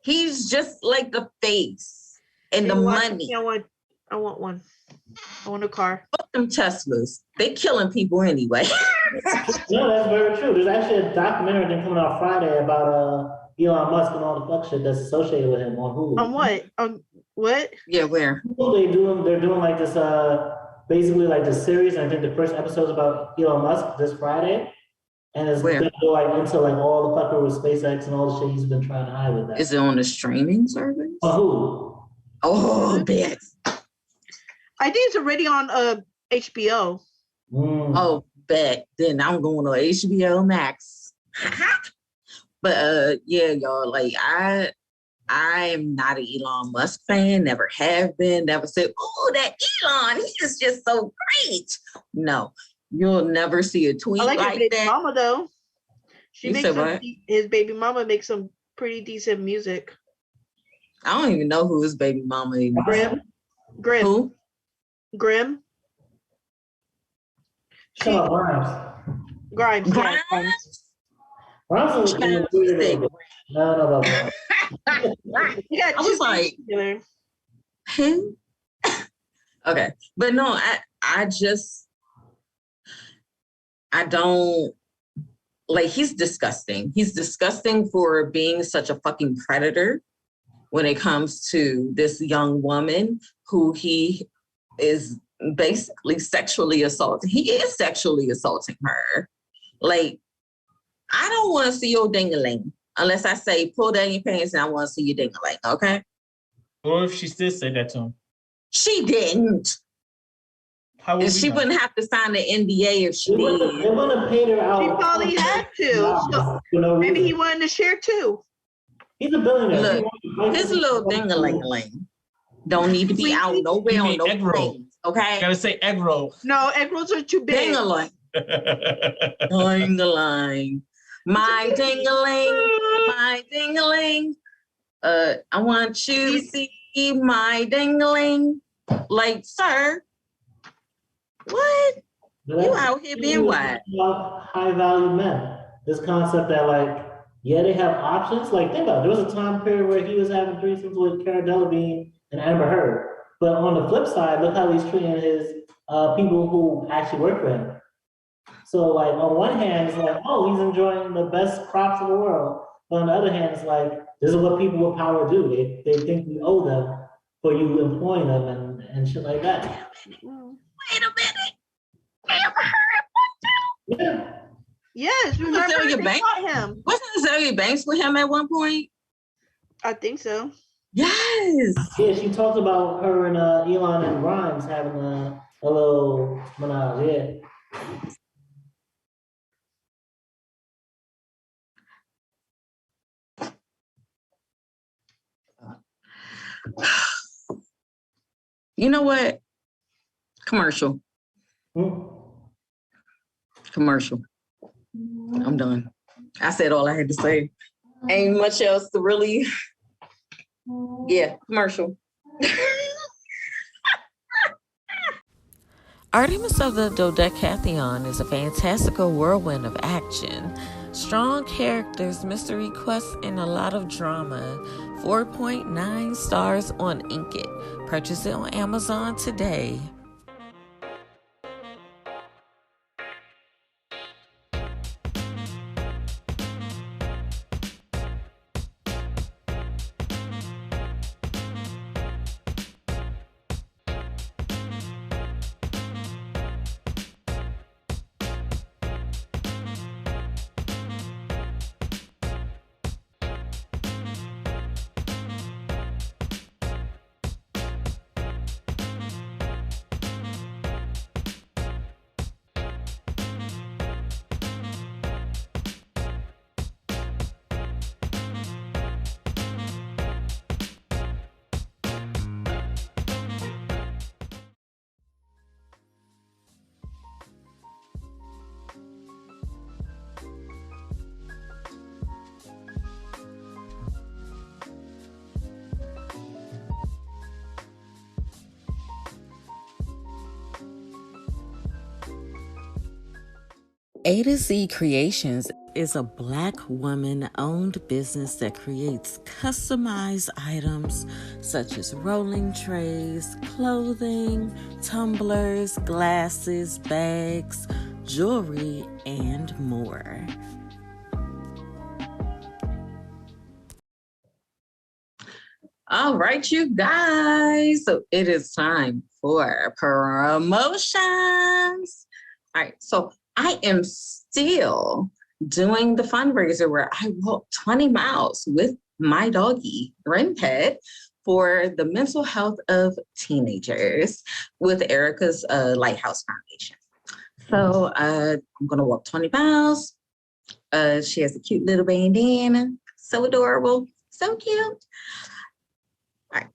He's just like the face and the money. I want one. I want a car. Fuck them Teslas. They killing people anyway. No, that's very true. There's actually a documentary coming out Friday about Elon Musk and all the fuck shit that's associated with him on Hulu. On what? On what? Yeah, where? They're doing like this basically like this series, and I think the first episode's about Elon Musk this Friday. And it's gonna go like into like all the fucker with SpaceX and all the shit he's been trying to hide with that. Is it on the streaming service? Hulu. Oh, bet. I think it's already on HBO. Oh, bet. Then I'm going to HBO Max. But yeah, y'all, like I am not an Elon Musk fan, never have been, never said, oh, that Elon, he is just so great. No. You'll never see a tweet like his baby that. Mama though. His baby mama makes some pretty decent music. I don't even know who his baby mama is. Grim. Who? Grim. Shut up, Rhymes. Grimes. Yeah, Grimes. Bronson was Child, weird a sick. little bit. No. Yeah, I was like, who? Okay, but no, I don't like. He's disgusting. He's disgusting for being such a fucking predator when it comes to this young woman who he is basically sexually assaulting. He is sexually assaulting her. Like, I don't want to see your ding-a-ling unless I say pull down your pants and I want to see your ding-a-ling, okay? Or if she still said that to him. She didn't. How would And she wouldn't have to sign the NDA if she did. They're gonna pay her out. She probably had to. So maybe he wanted to share too. He's a billionaire. Look, his little ding-a-ling-a-ling don't need to be out nowhere on no things, okay? You gotta say egg roll. No, egg rolls are too big. Ding-a-ling. Ding-a-ling. My ding-a-ling. My ding-a-ling. I want you to see my ding-a-ling. Like, sir, what? You out here being what? High value men. This concept that, like, yeah, they have options. Like, think about it. There was a time period where he was having threesomes with Cara Delevingne and Amber Heard. But on the flip side, look how he's treating his people who actually work for him. So, like, on one hand, it's like, oh, he's enjoying the best crops in the world. But on the other hand, it's like, this is what people with power do. They think we owe them for you employing them and shit like that. Wait a minute. Amber Heard? Yeah. Yes, remember they caught him. Wasn't Azalea Banks with him at one point? I think so. Yes. Yeah, she talked about her and Elon and Grimes having a little menage. You know what? Commercial. Commercial. I'm done. I said all I had to say. Ain't much else to really. Yeah, commercial. Artemis of the Dodecatheon is a fantastical whirlwind of action, strong characters, mystery quests, and a lot of drama. 4.9 stars on Inkit. Purchase it on Amazon today. A to Z Creations is a Black woman-owned business that creates customized items such as rolling trays, clothing, tumblers, glasses, bags, jewelry, and more. All right, you guys. So it is time for promotions. All right, so I am still doing the fundraiser where I walk 20 miles with my doggy, Renpet, for the mental health of teenagers with Erica's Lighthouse Foundation. So I'm going to walk 20 miles. She has a cute little bandana. So adorable. So cute. All right.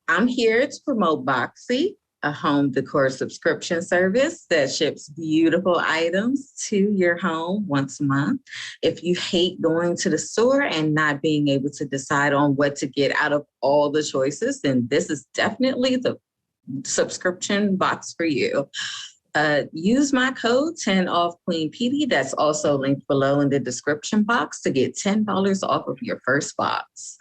I'm here to promote Boxy, a home decor subscription service that ships beautiful items to your home once a month. If you hate going to the store and not being able to decide on what to get out of all the choices, then this is definitely the subscription box for you. Use my code 10 off Queen Pedii. That's also linked below in the description box to get $10 off of your first box.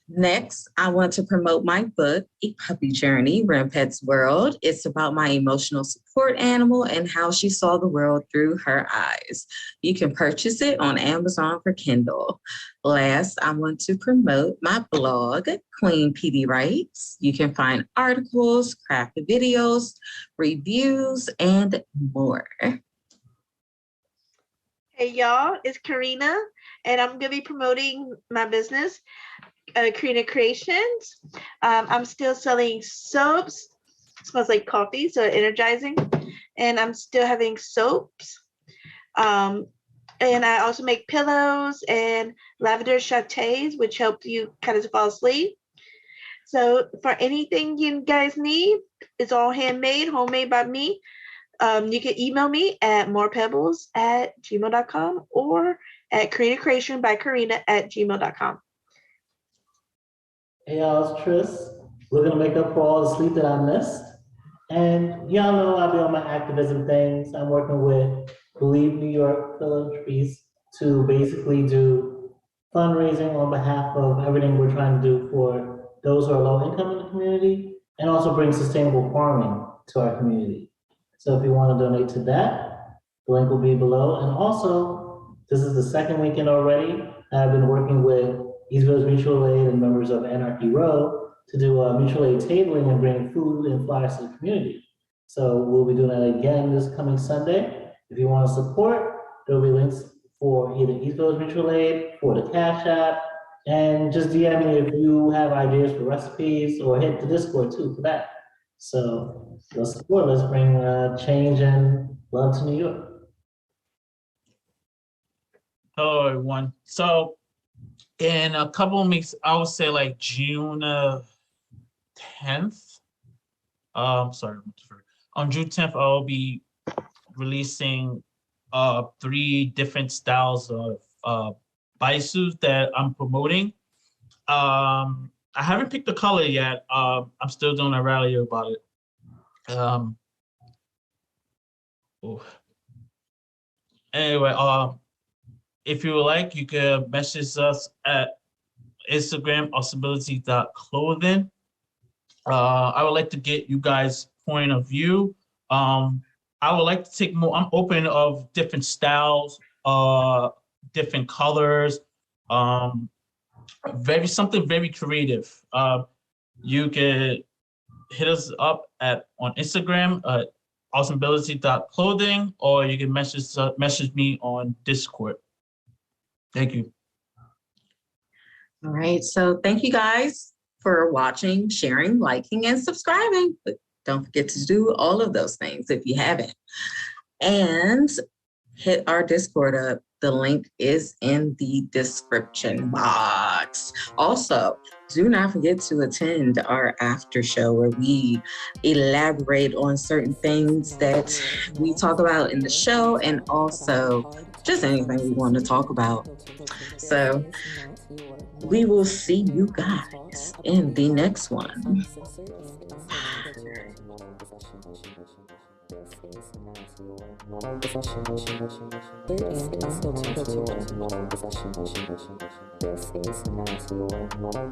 Next, I want to promote my book, A Puppy Journey, Rampet's World. It's about my emotional support animal and how she saw the world through her eyes. You can purchase it on Amazon for Kindle. Last, I want to promote my blog, Queen Pedii Writes. You can find articles, crafted videos, reviews, and more. Hey y'all, it's Karina, and I'm gonna be promoting my business, Karina Creations. I'm still selling soaps. It smells like coffee, so energizing. And I'm still having soaps. And I also make pillows and lavender châtains, which help you kind of fall asleep. So for anything you guys need, it's all handmade, homemade by me. You can email me at morepebbles@gmail.com or at creationbykarina@gmail.com. Hey y'all, it's Tryst. We're gonna make up for all the sleep that I missed. And y'all know I'll be on my activism things. I'm working with BelieveNewYork Philanthropies to basically do fundraising on behalf of everything we're trying to do for those who are low income in the community and also bring sustainable farming to our community. So if you want to donate to that, the link will be below. And also, this is the second weekend already. I've been working with East Village Mutual Aid and members of Anarchy Row to do mutual aid tabling and bring food and flyers to the community. So we'll be doing that again this coming Sunday. If you want to support, there'll be links for either East Village Mutual Aid, for the Cashapp, and just DM me if you have ideas for recipes, or hit the Discord too for that. So let's support, let's bring change and love to New York. Hello, everyone. So in a couple of weeks, I would say like June 10th. Sorry, on June 10th, I'll be releasing 3 different styles of bodysuits that I'm promoting. I haven't picked the color yet. I'm still doing a rally about it. Anyway, if you would like, you can message us at Instagram, possibility.clothing. I would like to get you guys' point of view. I would like to take more, I'm open of different styles, different colors, something very creative. You can hit us up on Instagram at awesomability.clothing, or you can message me on Discord. Thank you. All right, so thank you guys for watching, sharing, liking, and subscribing. But don't forget to do all of those things if you haven't. And hit our Discord up. The link is in the description box. Also, do not forget to attend our after show where we elaborate on certain things that we talk about in the show, and also just anything we want to talk about. So we will see you guys in the next one. This is not your normal